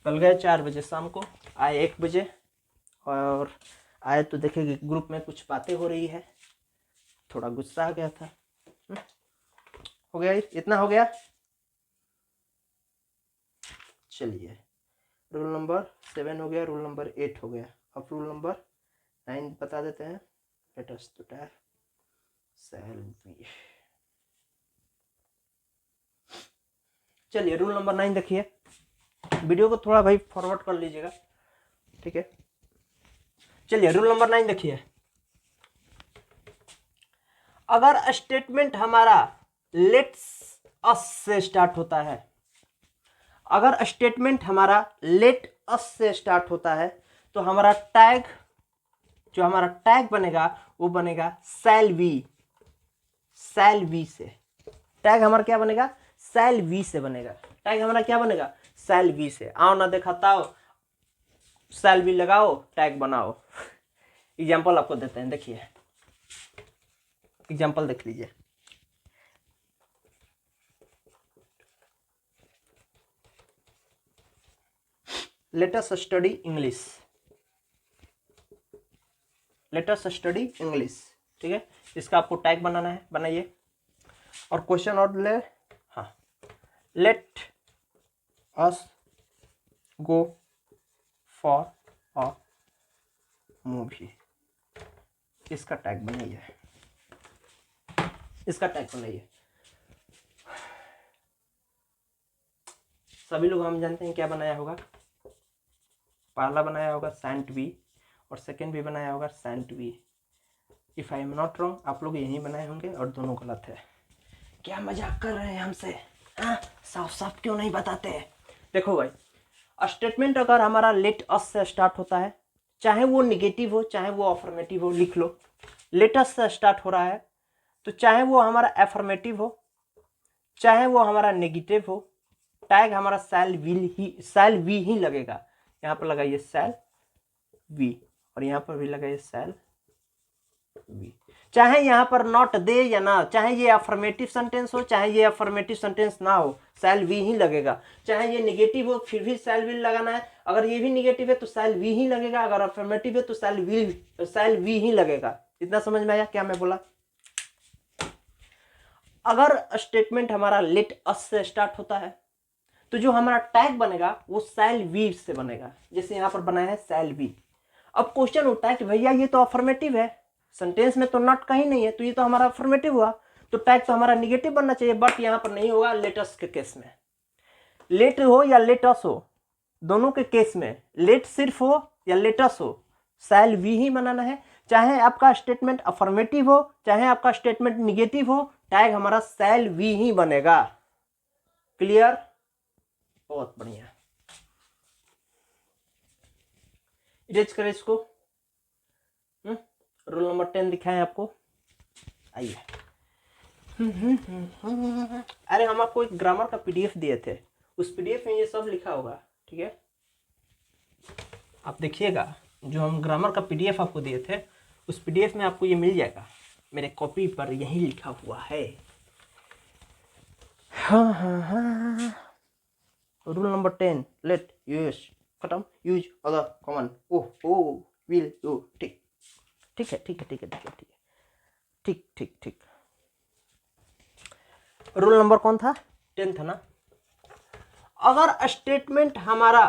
कल गए 4 बजे शाम को, आए 1 बजे, और आए तो देखे कि ग्रुप में कुछ बातें हो रही है, थोड़ा गुस्सा आ गया था। हो गया, इतना हो गया। चलिए, रूल नंबर 7 हो गया, रूल नंबर 8 हो गया। अब रूल नंबर 9 बता देते हैं। Let us two type shall be. चलिए, रूल नंबर 9 देखिए। वीडियो को थोड़ा भाई फॉरवर्ड कर लीजिएगा, ठीक है। चलिए, रूल नंबर 9 देखिए। अगर स्टेटमेंट हमारा लेट्स अस से स्टार्ट होता है, अगर स्टेटमेंट हमारा लेट अस से स्टार्ट होता है, तो हमारा टैग, जो हमारा टैग बनेगा वो बनेगा शैल बी, शैल बी से। टैग हमारा क्या बनेगा? शैल बी से बनेगा। टैग हमारा क्या बनेगा? शैल बी से। आओ ना दिखाताओ, शैल बी लगाओ, टैग बनाओ। एग्जाम्पल आपको देते हैं, देखिए एग्जाम्पल देख लीजिए। Let us study English, let us study English, ठीक है। इसका आपको टैग बनाना है, बनाइए। और क्वेश्चन और ले, हाँ, let us go for a movie, इसका टैग बनाइए, इसका टैग बनाइए। सभी लोग हम जानते हैं क्या बनाया होगा। पहला बनाया होगा सेंट बी, और सेकंड भी बनाया होगा sent be. If I am not wrong, आप लोग यही बनाए होंगे, और दोनों गलत है। क्या मजाक कर रहे हैं हमसे? हाँ, साफ साफ क्यों नहीं बताते? देखो भाई, स्टेटमेंट अगर हमारा लेट अस से स्टार्ट होता है, चाहे वो निगेटिव हो चाहे वो अफर्मेटिव हो, लिख लो। लेट अस से स्टार्ट हो रहा है तो चाहे वो हमारा अफर्मेटिव हो चाहे वो हमारा नेगेटिव हो, टैग हमारा शैल वी ही लगेगा। यहाँ पर लगाइए शैल वी, और यहाँ पर भी लगाइए शैल वी। चाहे यहाँ पर नॉट दे या ना, चाहे ये अफर्मेटिव सेंटेंस हो चाहे ये अफर्मेटिव सेंटेंस ना हो, शैल वी ही लगेगा। चाहे ये निगेटिव हो फिर भी शैल वी लगाना है, अगर ये भी निगेटिव है तो शैल वी ही लगेगा, अगर अफर्मेटिव है तो शैल वी ही लगेगा। इतना समझ में आया क्या मैं बोला? अगर स्टेटमेंट हमारा लेट अस से स्टार्ट होता है तो जो हमारा टैग बनेगा वो शैल वी से बनेगा, जैसे यहाँ पर बनाया है शैल वी। अब क्वेश्चन उठता है कि भैया ये तो अफर्मेटिव है, सेंटेंस में तो नॉट कहीं नहीं है, तो ये तो हमारा अफर्मेटिव हुआ, तो टैग तो हमारा निगेटिव बनना चाहिए, बट यहाँ पर नहीं होगा लेटस के केस में। लेट हो या लेटस हो, दोनों के केस में, लेट सिर्फ हो या लेटस हो, शैल वी ही बनाना है। चाहे आपका स्टेटमेंट अफर्मेटिव हो चाहे आपका स्टेटमेंट निगेटिव हो, टैग हमारा शैल वी ही बनेगा। क्लियर? बहुत बढ़िया। इरेज करें इसको। रोल नंबर 10 दिखाएं आपको, आइए। अरे हम आपको एक ग्रामर का पीडीएफ दिए थे, उस पीडीएफ में ये सब लिखा होगा, ठीक है? आप देखिएगा, जो हम ग्रामर का पीडीएफ आपको दिए थे उस पीडीएफ में आपको ये मिल जाएगा, मेरे कॉपी पर यही लिखा हुआ है। रूल नंबर 10, लेट यूज खत्म, use other common or will you. ठीक ठीक है, ठीक है, ठीक है, ठीक है, ठीक है, ठीक ठीक ठीक। रूल नंबर कौन था? 10 था ना। अगर स्टेटमेंट हमारा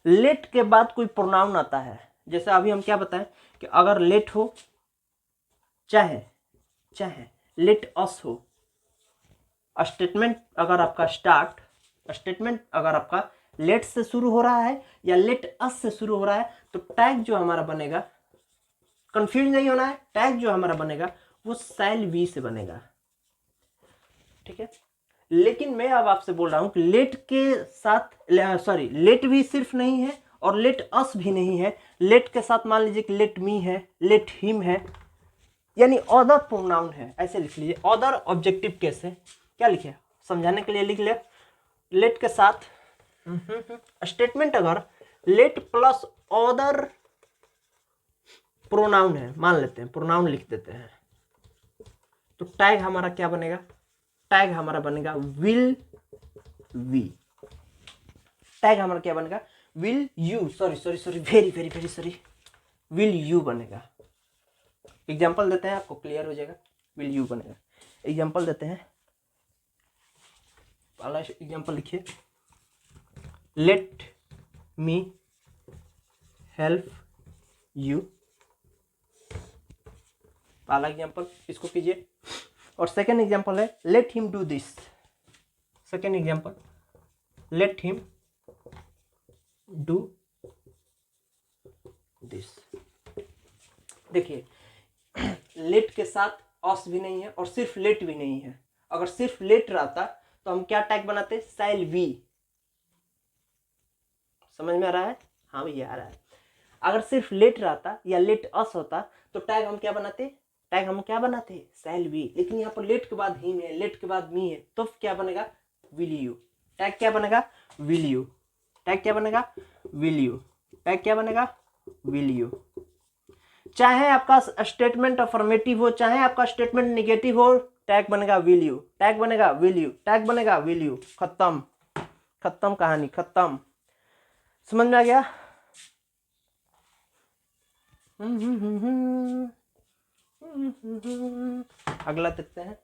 लेट के बाद कोई प्रोनाउन आता है, जैसे अभी हम क्या बताएं कि अगर लेट हो चाहे लेट अस हो, स्टेटमेंट अगर आपका लेट से शुरू हो रहा है या लेट अस से शुरू हो रहा है, तो टैग जो हमारा बनेगा, कंफ्यूज नहीं होना है, टैग जो हमारा बनेगा वो शैल वी से बनेगा, ठीक है? लेकिन मैं अब आपसे बोल रहा हूं कि लेट के साथ लेट भी सिर्फ नहीं है और लेट अस भी नहीं है। लेट के साथ मान लीजिए कि लेट मी है, लेट हिम है, यानी अदर प्रोनाउन है, ऐसे लिख लीजिए। अदर ऑब्जेक्टिव केस है, क्या लिखे समझाने के लिए लिख ले। लेट के साथ स्टेटमेंट अगर लेट प्लस अदर प्रोनाउन है, मान लेते हैं प्रोनाउन लिख देते हैं, तो टैग हमारा क्या बनेगा? टैग हमारा बनेगा विल वी। टैग हमारा क्या बनेगा? Will you, sorry very sorry, will you बनेगा। एग्जाम्पल देते हैं, आपको क्लियर हो जाएगा। विल यू बनेगा। एग्जाम्पल देते हैं, पहला एग्जाम्पल लिखिए, लेट मी हेल्प यू। पहला एग्जाम्पल, इसको कीजिए। और सेकेंड एग्जाम्पल है let him do this. Second example, let him do this. देखिए, लेट के साथ अस भी नहीं है और सिर्फ लेट भी नहीं है। अगर सिर्फ लेट रहता तो हम क्या टैग बनाते? Shall we. समझ में आ रहा है? हाँ भैया आ रहा है। अगर सिर्फ लेट रहता या लेट अस होता तो टैग हम क्या बनाते? टैग हम क्या बनाते? Shall we. लेकिन यहाँ पर लेट के बाद हिम है, लेट के बाद मी है, तो क्या बनेगा? Will you. टैग क्या बनेगा? Will you. टैग क्या बनेगा? Will you. टैग क्या बनेगा? Will you. चाहे आपका स्टेटमेंट अफर्मेटिव हो चाहे आपका स्टेटमेंट निगेटिव हो, टैग बनेगा विल यू। टैग बनेगा विल यू। टैग बनेगा विल यू। खत्म, खत्म कहानी, खत्म। समझ में आ गया? अगला देखते हैं।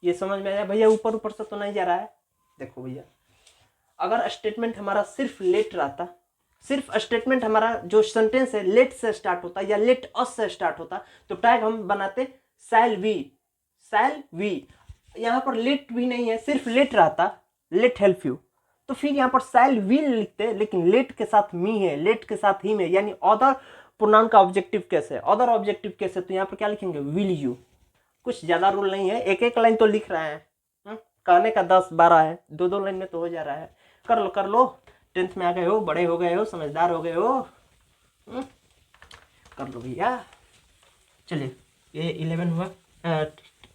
ये समझ में आया भैया? ऊपर ऊपर से तो नहीं जा रहा है। देखो भैया, अगर स्टेटमेंट हमारा सिर्फ लेट रहता, सिर्फ स्टेटमेंट हमारा जो सेंटेंस है लेट से स्टार्ट होता या लेट अस से स्टार्ट होता, तो टैग हम बनाते शैल वी। Shall we. यहाँ पर लेट भी नहीं है, सिर्फ लेट रहता, लेट हेल्प यू, तो फिर यहाँ पर शैल विल लिखते, लेकिन लेट के साथ मी है, लेट के साथ हिम है, यानी अदर प्रोनाउन का ऑब्जेक्टिव केस है, अदर ऑब्जेक्टिव केस है, तो यहाँ पर क्या लिखेंगे? Will you. कुछ ज्यादा रूल नहीं है, एक एक लाइन तो लिख रहे हैं, कहने का 10-12 है, 2-2 लाइन में तो हो जा रहा है। कर लो कर लो, 10th में आ गए हो, बड़े हो गए हो, समझदार हो गए हो, कर लो भैया। चलिए, ये 11 हुआ,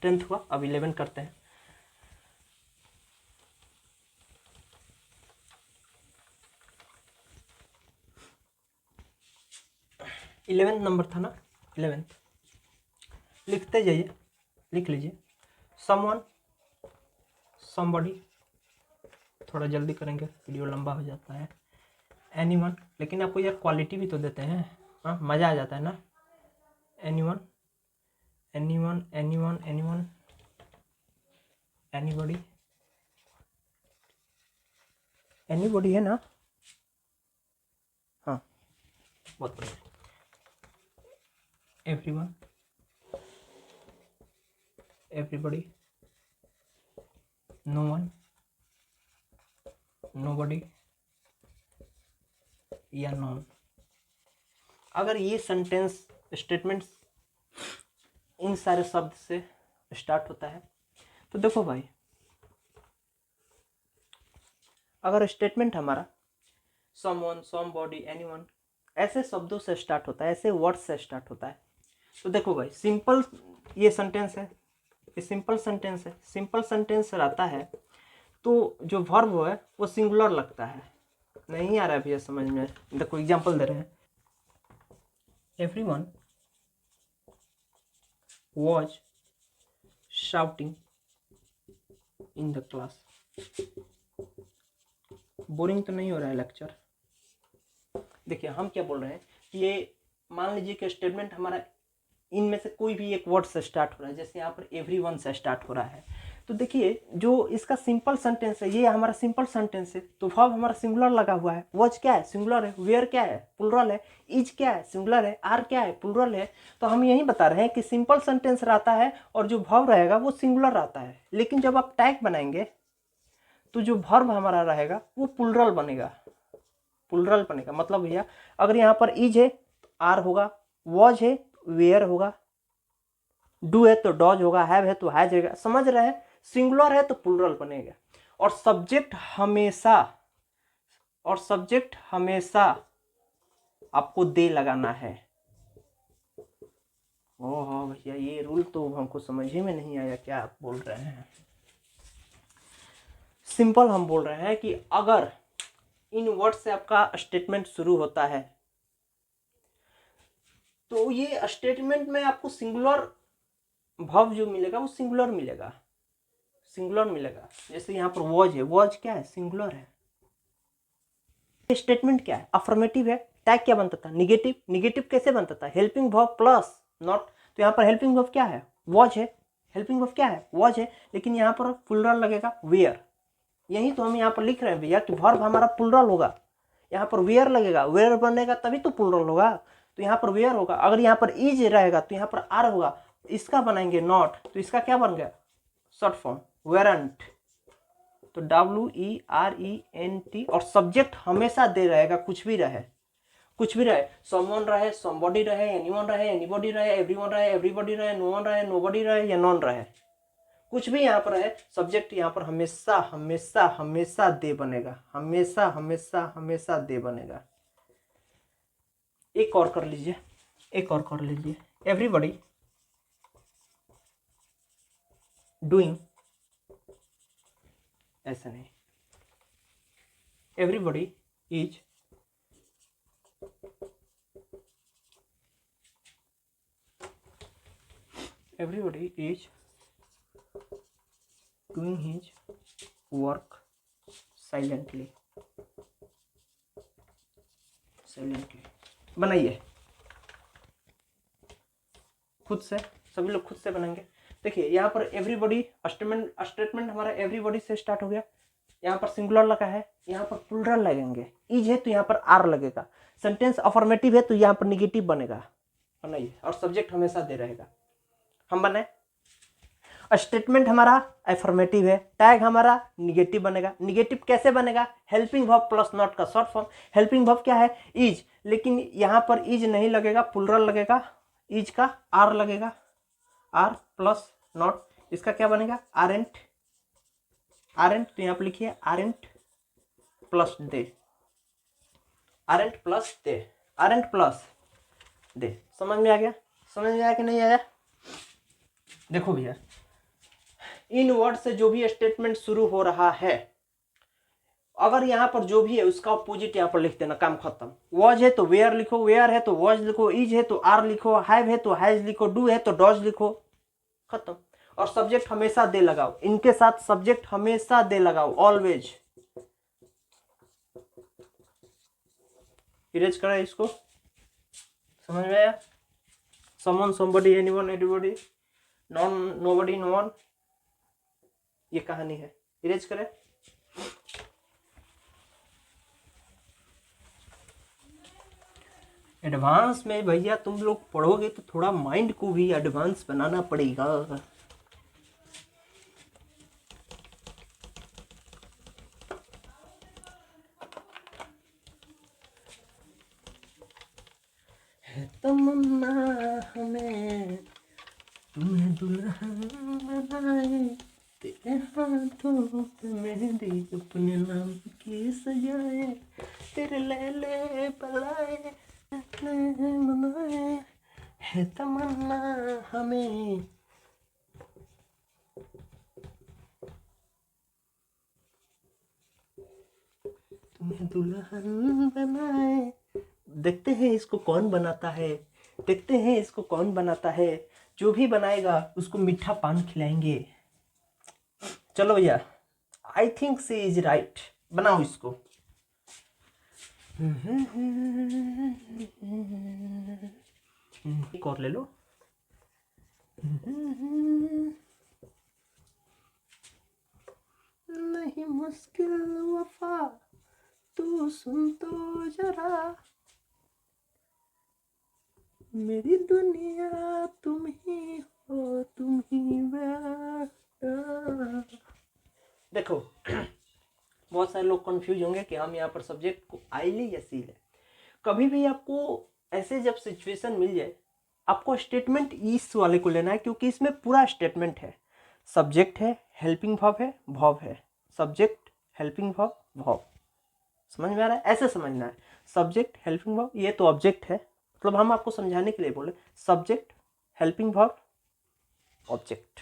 10th हुआ, अब 11 करते हैं। 11 नंबर था ना, 11 लिखते जाइए, लिख लीजिए। समवन, समबॉडी, थोड़ा जल्दी करेंगे वीडियो लंबा हो जाता है। एनीवन, लेकिन आपको यार क्वालिटी भी तो देते हैं, हाँ मज़ा आ जाता है ना। Anyone, anyone, anyone, anyone, anybody, anybody है ना, हाँ बहुत बढ़िया। Everyone, everybody, no one, nobody या नॉन। अगर ये सेंटेंस स्टेटमेंट्स इन सारे शब्द से स्टार्ट होता है तो देखो भाई, अगर स्टेटमेंट हमारा समवन, समबॉडी, एनीवन ऐसे शब्दों से स्टार्ट होता है, ऐसे वर्ड से स्टार्ट होता है, तो देखो भाई सिंपल ये सेंटेंस है, ये सिंपल सेंटेंस है। सिंपल सेंटेंस रहता है तो जो वर्ब है वो सिंगुलर लगता है। नहीं आ रहा है भैया समझ में? देखो एग्जांपल दे रहे हैं। Everyone was shouting in the class। Boring तो नहीं हो रहा है लेक्चर? देखिए हम क्या बोल रहे हैं कि ये मान लीजिए कि स्टेटमेंट हमारा इनमें से कोई भी एक वर्ड से स्टार्ट हो रहा है, जैसे यहाँ पर एवरीवन से स्टार्ट हो रहा है, तो देखिए जो इसका सिंपल सेंटेंस है, ये हमारा सिंपल सेंटेंस है, तो वर्ब हमारा सिंगुलर लगा हुआ है। वॉच क्या है? सिंगुलर है। वेयर क्या है? प्लुरल है। इज क्या है? सिंगुलर है। आर क्या है? प्लुरल है। तो हम यही बता रहे हैं कि सिंपल सेंटेंस रहता है और जो वर्ब रहेगा वो सिंगुलर रहता है, लेकिन जब आप टैग बनाएंगे तो जो वर्ब हमारा रहेगा वो प्लुरल बनेगा। प्लुरल बनेगा मतलब भैया अगर यहाँ पर इज है तो आर होगा, वॉज है तो वेयर होगा, डू है तो डॉज होगा, हैव है तो हैज होगा। समझ रहे हैं? सिंगुलर है तो प्लुरल बनेगा। और सब्जेक्ट हमेशा आपको दे लगाना है। ओह भैया ये रूल तो हमको समझ ही में नहीं आया, क्या आप बोल रहे हैं? सिंपल हम बोल रहे हैं कि अगर इन वर्ड से आपका स्टेटमेंट शुरू होता है तो ये स्टेटमेंट में आपको सिंगुलर वर्ब जो मिलेगा वो सिंगुलर मिलेगा, सिंगुलर मिलेगा। जैसे यहाँ पर वॉज है, वॉज क्या है? सिंगुलर है। स्टेटमेंट क्या है? अफर्मेटिव है। टैग क्या बनता था? निगेटिव। निगेटिव कैसे बनता था? Helping verb plus not. तो यहाँ पर हेल्पिंग वर्ब क्या है? वॉज है। हेल्पिंग वर्ब क्या है? वॉज है, लेकिन यहाँ पर प्लुरल लगेगा वेयर। यही तो हम यहाँ पर लिख रहे हैं भैया कि वर्ब हमारा प्लुरल होगा, यहाँ पर वेयर लगेगा, वेयर बनेगा तभी तो प्लुरल होगा, तो यहाँ पर वेयर होगा। अगर यहाँ पर इज रहेगा तो यहाँ पर आर होगा, इसका बनाएंगे नॉट, तो इसका क्या बन गया? Short form वेरेंट। तो WERENT। और सब्जेक्ट हमेशा दे रहेगा, कुछ भी रहे, कुछ भी रहे, समवन रहे, समबॉडी रहे, एनीवन रहे, एनीबॉडी रहे, एवरीवन रहे, एवरीबॉडी रहे, नो वन रहे, नोबॉडी रहे या नॉन रहे, कुछ भी यहाँ पर है, सब्जेक्ट यहाँ पर हमेशा हमेशा हमेशा दे बनेगा, हमेशा हमेशा हमेशा दे बनेगा। एक और कर लीजिए, एक और कर लीजिए। एवरीबॉडी डूइंग, ऐसा नहीं, everybody is doing his work silently। बनाइए खुद से, सभी लोग खुद से बनाएंगे। देखिए यहाँ पर एवरीबॉडी स्टेटमेंट हमारा एवरीबॉडी से स्टार्ट हो गया, यहाँ पर सिंगुलर लगा है, यहाँ पर प्लुरल लगेंगे। इज है तो यहाँ पर आर लगेगा। सेंटेंस अफर्मेटिव है तो यहाँ पर निगेटिव बनेगा। बनाइए। और सब्जेक्ट हमेशा दे रहेगा। हम बनाए। स्टेटमेंट हमारा अफर्मेटिव है, टैग हमारा निगेटिव बनेगा। निगेटिव कैसे बनेगा? हेल्पिंग वर्ब प्लस नॉट का शॉर्ट फॉर्म। हेल्पिंग वर्ब क्या है? इज, लेकिन यहाँ पर इज नहीं लगेगा, प्लुरल लगेगा। इज का आर लगेगा, आर प्लस नॉट, इसका क्या बनेगा? आरेंट। आरेंट तो यहाँ पर लिखिए आरेंट प्लस दे, आरेंट प्लस दे, आरेंट प्लस दे। समझ में आ गया? समझ में आया कि नहीं आया? देखो भैया इन वर्ड से जो भी स्टेटमेंट शुरू हो रहा है, अगर यहाँ पर जो भी है उसका ऑपोजिट यहाँ पर लिख देना, काम खत्म। वॉज है तो वेयर लिखो, वेयर है तो वॉज लिखो, इज है तो आर लिखो, हैव है तो हैज लिखो, डू है तो डॉज लिखो, खत्म। और सब्जेक्ट हमेशा दे लगाओ, इनके साथ सब्जेक्ट हमेशा दे लगाओ, ऑलवेज। इरेज करा इसको, समझ में आया? Someone, somebody, anyone, everybody, none, nobody, no one, ये कहानी है। इरेज करें। एडवांस में भैया तुम लोग पढ़ोगे तो थोड़ा माइंड को भी एडवांस बनाना पड़ेगा। तमन्ना हमें तुम्हें दुल्हन बनाए, तेरे हाथों पे मेहंदी अपने नाम की सजाए, तेरे लैले पलाए मनाए, है तमन्ना हमें। तुम्हें दुल्हन बनाए। देखते हैं इसको कौन बनाता है, देखते हैं इसको कौन बनाता है। जो भी बनाएगा उसको मीठा पान खिलाएंगे। चलो भैया, I think she is right, बनाओ इसको। एक और ले लो। नहीं मुश्किल वफा तू सुन तो जरा, मेरी दुनिया तुम ही हो, तुम ही बेटा। देखो बहुत सारे लोग कंफ्यूज होंगे कि हम यहाँ पर सब्जेक्ट को आई ले या सी ले। कभी भी आपको ऐसे जब सिचुएशन मिल जाए, आपको स्टेटमेंट इस वाले को लेना है, क्योंकि इसमें पूरा स्टेटमेंट है। सब्जेक्ट है, हेल्पिंग वर्ब है, वर्ब है, सब्जेक्ट, हेल्पिंग वर्ब, वर्ब। समझ में आ रहा है? ऐसे समझना है, सब्जेक्ट, हेल्पिंग वर्ब, ये तो ऑब्जेक्ट है, मतलब हम आपको समझाने के लिए बोले सब्जेक्ट, हेल्पिंग वर्ब, ऑब्जेक्ट।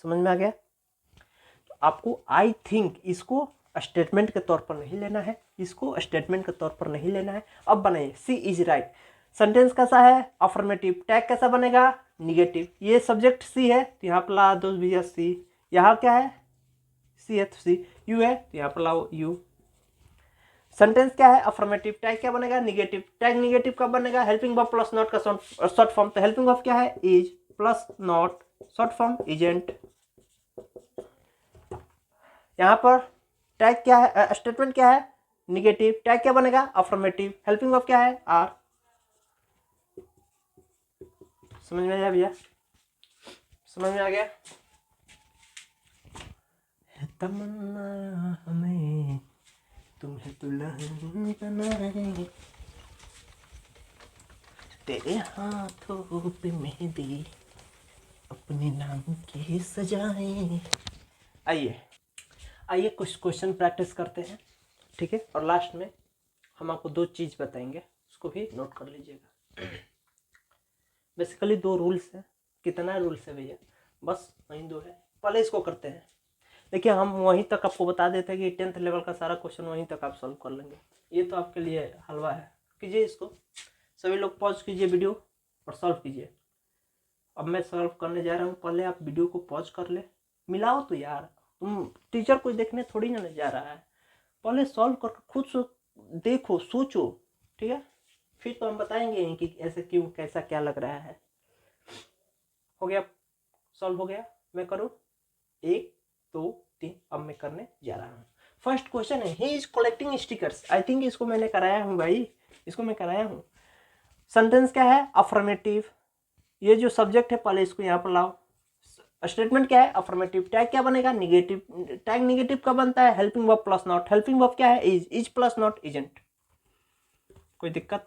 समझ में आ गया? तो आपको आई थिंक इसको स्टेटमेंट के तौर पर नहीं लेना है, इसको स्टेटमेंट के तौर पर नहीं लेना है। अब बनाइए, सी इज राइट। सेंटेंस कैसा है? अफर्मेटिव। टैग कैसा बनेगा? निगेटिव। ये सब्जेक्ट सी है तो यहाँ पर ला दो भैया सी। यहाँ क्या है? सी है तो सी। यू है तो यहाँ पर लाओ यू। सेंटेंस क्या है? अफर्मेटिव। टैग क्या बनेगा? निगेटिव। टैग निगेटिव कब बनेगा? हेल्पिंग वर्ब प्लस नॉट का शॉर्ट फॉर्म। तो हेल्पिंग वर्ब क्या है? Is plus not, short form isn't. यहाँ पर टैग क्या है? स्टेटमेंट क्या है? निगेटिव। टैग क्या बनेगा? अफर्मेटिव। हेल्पिंग वर्ब क्या है? आर। समझ में आया भैया? समझ में आ गया? तमन्ना हमें तुम्हें दुल्हन बनाए, तेरे हाथों पे मेहंदी अपने नाम की सजाए। आइए आइए कुछ क्वेश्चन प्रैक्टिस करते हैं, ठीक है? और लास्ट में हम आपको दो चीज़ बताएंगे, उसको भी नोट कर लीजिएगा। बेसिकली दो रूल्स हैं। कितना रूल्स है भैया? बस वही दो है। पहले इसको करते हैं। देखिए हम वहीं तक आपको बता देते हैं कि 10th लेवल का सारा क्वेश्चन वहीं तक आप सॉल्व कर लेंगे। ये तो आपके लिए हलवा है। कीजिए इसको, सभी लोग पॉज कीजिए वीडियो और सॉल्व कीजिए। अब मैं सॉल्व करने जा रहा हूँ, पहले आप वीडियो को पॉज कर ले। मिलाओ तो यार, तुम टीचर को देखने थोड़ी ना जा रहा है। पहले सॉल्व कर खुद देखो, सोचो, ठीक है? फिर तो हम बताएंगे कि ऐसे क्यों, कैसा क्या लग रहा है। हो गया? सॉल्व हो गया? मैं करूँ? 1 2 3। अब मैं करने जा रहा हूँ। फर्स्ट क्वेश्चन है, he is collecting stickers. I think इसको मैंने कराया हूँ भाई, इसको मैं कराया हूँ। सेंटेंस क्या है? अफर्मेटिव। ये जो सब्जेक्ट है पहले इसको यहाँ पर लाओ। स्टेटमेंट क्या है? अफर्मेटिव। टैग क्या बनेगा? निगेटिव। टैग निगेटिव कब बनता है? Helping verb plus not. Helping verb क्या है? Is plus not isn't. कोई दिक्कत?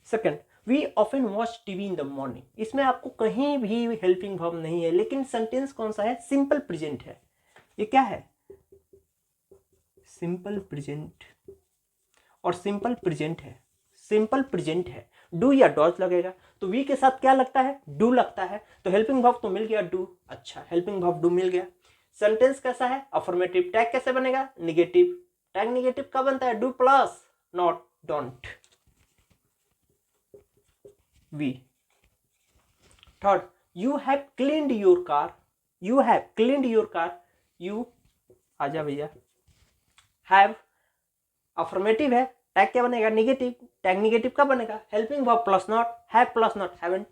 Second, we often watch TV in the morning. इसमें आपको कहीं भी हेल्पिंग वर्ब नहीं है, लेकिन सेंटेंस कौन सा है? सिंपल प्रेजेंट है। ये क्या है? Simple present. और सिंपल प्रेजेंट है, सिंपल प्रेजेंट है। डू या डॉज लगेगा, तो वी के साथ क्या लगता है? डू लगता है। तो हेल्पिंग वर्ब तो मिल गया डू। अच्छा, हेल्पिंग वर्ब डू मिल गया। सेंटेंस कैसा है, अफर्मेटिव। टैग कैसे बनेगा, निगेटिव। टैग निगेटिव कब बनता है, do plus not don't, we. Third, you have cleaned your car, you have cleaned your car, you, आजा भैया, हैव अफर्मेटिव है, टैग क्या बनेगा, निगेटिव। टैग निगेटिव कब बनेगा, helping verb plus not, have plus not, haven't.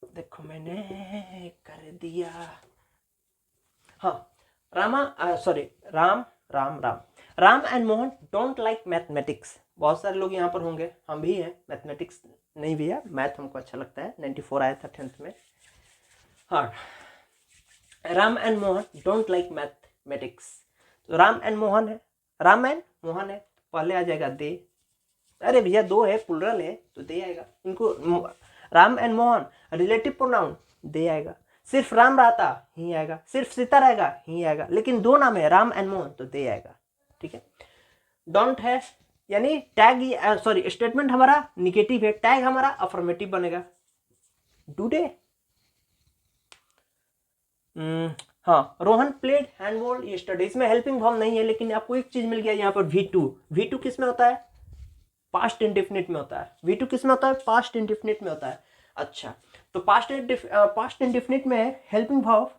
देखो मैंने कर दिया। हाँ, Ram and Mohan don't like mathematics. बहुत सारे लोग यहाँ पर होंगे, हम भी हैं, मैथमेटिक्स नहीं भैया, मैथ हमको अच्छा लगता है, 94 आया था 10th में। हाँ, Ram and Mohan don't like mathematics. तो राम एंड मोहन है, राम एंड मोहन है, पहले आ जाएगा दे। अरे भैया दो है, प्लुरल है तो दे आएगा। इनको Ram and Mohan relative pronoun, they आएगा। सिर्फ राम रहता ही आएगा, सिर्फ सीता रहेगा ही आएगा, लेकिन दो नाम है राम एंड मोहन तो दे आएगा। ठीक है, डोंट है यानी टैग, सॉरी स्टेटमेंट हमारा निगेटिव है, टैग हमारा अफर्मेटिव बनेगा, डू डे। हाँ, रोहन प्लेड हैंडबॉल यस्टरडे, इसमें हेल्पिंग वर्ब नहीं है, लेकिन आपको एक चीज मिल गया यहाँ पर, V2। V2 किस में होता है, पास्ट इंडेफिनिट में होता है। V2 किस में होता है, पास्ट इंडेफिनिट में होता है। अच्छा, तो पास्ट इंडेफिनिट में हेल्पिंग वर्ब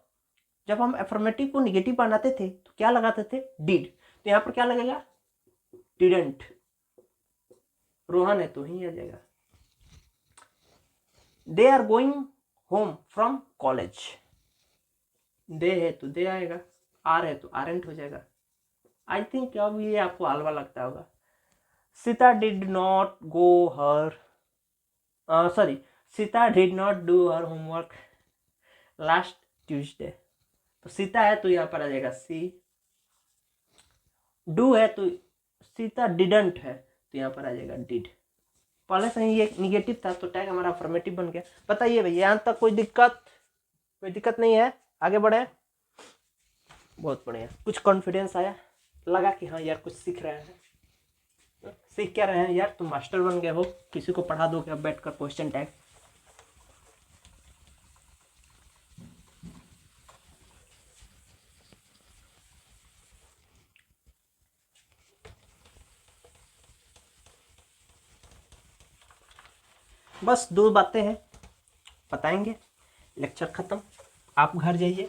जब हम अफर्मेटिव को निगेटिव बनाते थे तो क्या लगाते थे, डिड। तो यहाँ पर क्या लगेगा, डिडंट। रोहन है तो ही आ जाएगा। They are going home from college, they है तो दे आएगा, आर है तो आरेंट हो जाएगा। आई थिंक अब ये आपको हलवा लगता होगा। Sita did not go her, sorry, Sita did not do her homework last Tuesday. तो सीता है तो यहाँ पर आ जाएगा सी, डू है तो सीता डिडंट है तो यहाँ पर आ जाएगा डिड। पहले से ही ये निगेटिव था तो टैग हमारा अफर्मेटिव बन गया। बताइए भैया यहाँ तक कोई दिक्कत नहीं है, आगे बढ़े। बहुत बढ़िया, कुछ कॉन्फिडेंस आया, लगा कि हाँ यार कुछ सीख रहे हैं। सीख क्या रहे हैं यार, तुम मास्टर बन गए हो, किसी को पढ़ा दोगे अब बैठकर क्वेश्चन टैग। बस 2 बातें हैं, बताएंगे, लेक्चर खत्म। आप घर जाइए,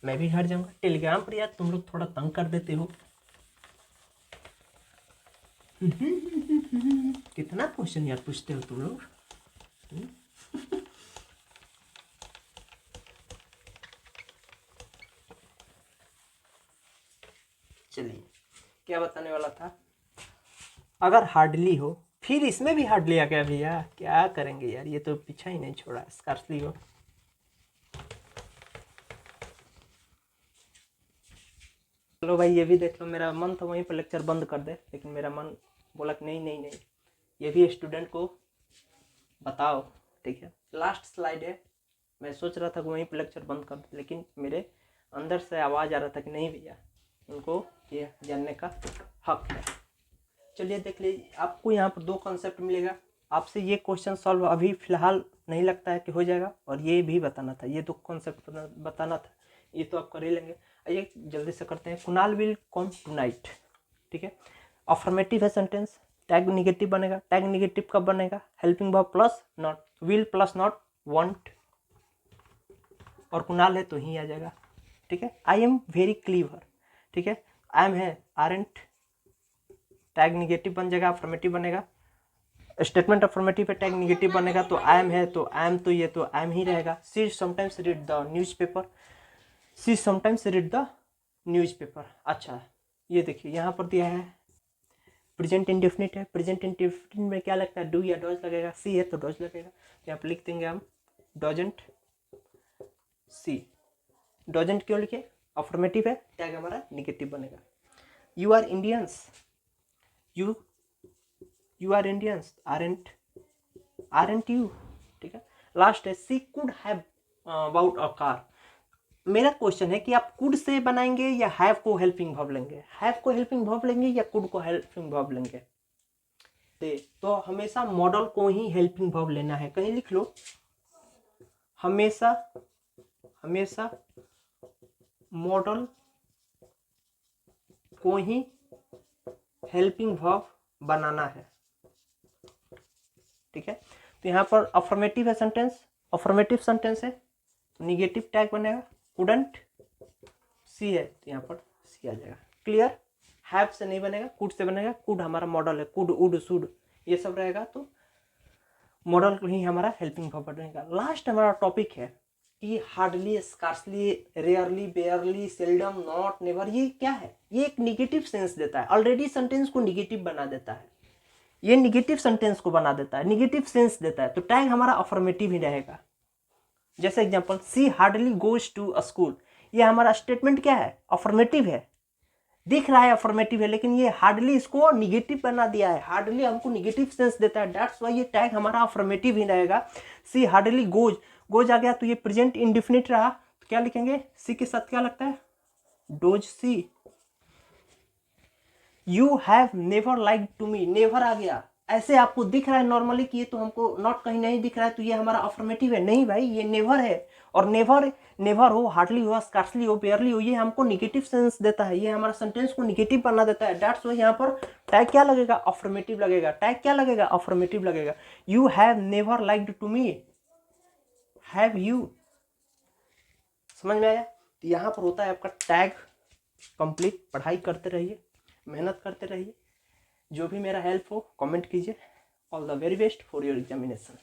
मैं भी घर जाऊंगा। टेलीग्राम पर यार तुम लोग थोड़ा तंग कर देते हो। कितना क्वेश्चन यार पूछते हो तुम लोग। चलिए, क्या बताने वाला था, अगर हार्डली हो, फिर इसमें भी हार्डली आ गया भैया, क्या करेंगे यार, ये तो पीछा ही नहीं छोड़ा, स्कार्सली हो। चलो भाई ये भी देख लो, मेरा मन तो वहीं पर लेक्चर बंद कर दे, लेकिन मेरा मन बोला कि नहीं, ये भी स्टूडेंट को बताओ। ठीक है, लास्ट स्लाइड है, मैं सोच रहा था कि वहीं पर लेक्चर बंद कर दे, लेकिन मेरे अंदर से आवाज़ आ रहा था कि नहीं भैया, उनको ये जानने का हक है। चलिए देख लीजिए, आपको यहाँ पर 2 कॉन्सेप्ट मिलेगा। आपसे ये क्वेश्चन सॉल्व अभी फिलहाल नहीं लगता है कि हो जाएगा, और ये भी बताना था, ये 2 कॉन्सेप्ट बताना था, ये तो आप कर ही लेंगे। आइए जल्दी से करते हैं। कुणाल विल कम टुनाइट, ठीक है, अफर्मेटिव है सेंटेंस, टैग निगेटिव बनेगा। टैग निगेटिव कब बनेगा, helping verb plus not, will plus not, want, और कुणाल है तो ही आ जाएगा। ठीक है, आई एम वेरी क्लीवर, ठीक है, आई एम है आरंट, टैग निगेटिव बन जाएगा, अफर्मेटिव बनेगा। स्टेटमेंट अफर्मेटिव है, टैग निगेटिव बनेगा, तो आई एम है तो आई एम, तो ये तो आई एम ही रहेगा। She sometimes read the newspaper, she sometimes read the newspaper. अच्छा, ये देखिए यहाँ पर दिया है प्रेजेंट इंडेफिनिट है, प्रेजेंट इंडेफिनिट में क्या लगता है, डू या डॉज लगेगा, सी है तो डॉज लगेगा, यहाँ पर लिख देंगे हम डॉजेंट सी। डॉजेंट क्यों लिखे, अफर्मेटिव है, टैग हमारा निगेटिव बनेगा। You are Indians, you are Indians, aren't you, ठीक है। लास्ट है she could have bought a car. मेरा क्वेश्चन है कि आप कुड से बनाएंगे या हैव को हेल्पिंग वर्ब लेंगे, हैव को हेल्पिंग वर्ब लेंगे या कुड को हेल्पिंग वर्ब लेंगे। तो हमेशा मॉडल को ही हेल्पिंग वर्ब लेना है, कहीं लिख लो, हमेशा मॉडल को ही हेल्पिंग वर्ब बनाना है। ठीक है, तो यहाँ पर अफर्मेटिव है सेंटेंस, अफर्मेटिव सेंटेंस है, निगेटिव टैग बनेगा, कुडंट सी है तो यहाँ पर सी आ जाएगा। क्लियर, हैव से नहीं बनेगा, कुड से बनेगा, कुड हमारा मॉडल है, कुड वुड शुड ये सब रहेगा तो मॉडल ही हमारा हेल्पिंग वर्ब बनेगा। लास्ट हमारा टॉपिक है कि hardly, scarcely, rarely, बेयरली, seldom, not, never, ये क्या है? ये एक निगेटिव सेंस देता है, ऑलरेडी सेंटेंस को निगेटिव बना देता है, ये निगेटिव सेंटेंस को बना देता है, निगेटिव सेंस देता है, तो टैग हमारा अफर्मेटिव ही रहेगा। जैसे example, she hardly goes to a school, ये हमारा स्टेटमेंट क्या है? अफर्मेटिव है, दिख रहा है अफर्मेटिव है, लेकिन ये हार्डली इसको निगेटिव बना दिया है, हार्डली हमको निगेटिव सेंस देता है, दैट्स व्हाई ये टैग हमारा अफर्मेटिव ही रहेगा। सी हार्डली गोज, गोज आ गया तो ये प्रेजेंट इंडेफिनिट रहा, तो क्या लिखेंगे? सी के साथ क्या लगता है? Does she. You have never lied to me, never आ गया, ऐसे आपको दिख रहा है नॉर्मली कि ये तो हमको नॉट कहीं नहीं दिख रहा है तो ये हमारा अफर्मेटिव है, नहीं भाई ये नेवर है, और नेवर, नेवर हो, हार्डली हो, स्कार्सली हो, बेयरली हो, ये हमको निगेटिव सेंस देता है, ये हमारा सेंटेंस को निगेटिव बना देता है, दैट्स व्हाई यहाँ पर टैग क्या लगेगा? अफर्मेटिव लगेगा। टैग क्या लगेगा? अफर्मेटिव लगेगा। You have never liked to me, have you, समझ में आया? तो यहाँ पर होता है आपका टैग कंप्लीट। पढ़ाई करते रहिए, मेहनत करते रहिए, जो भी मेरा हेल्प हो कमेंट कीजिए। All the very best for your examination.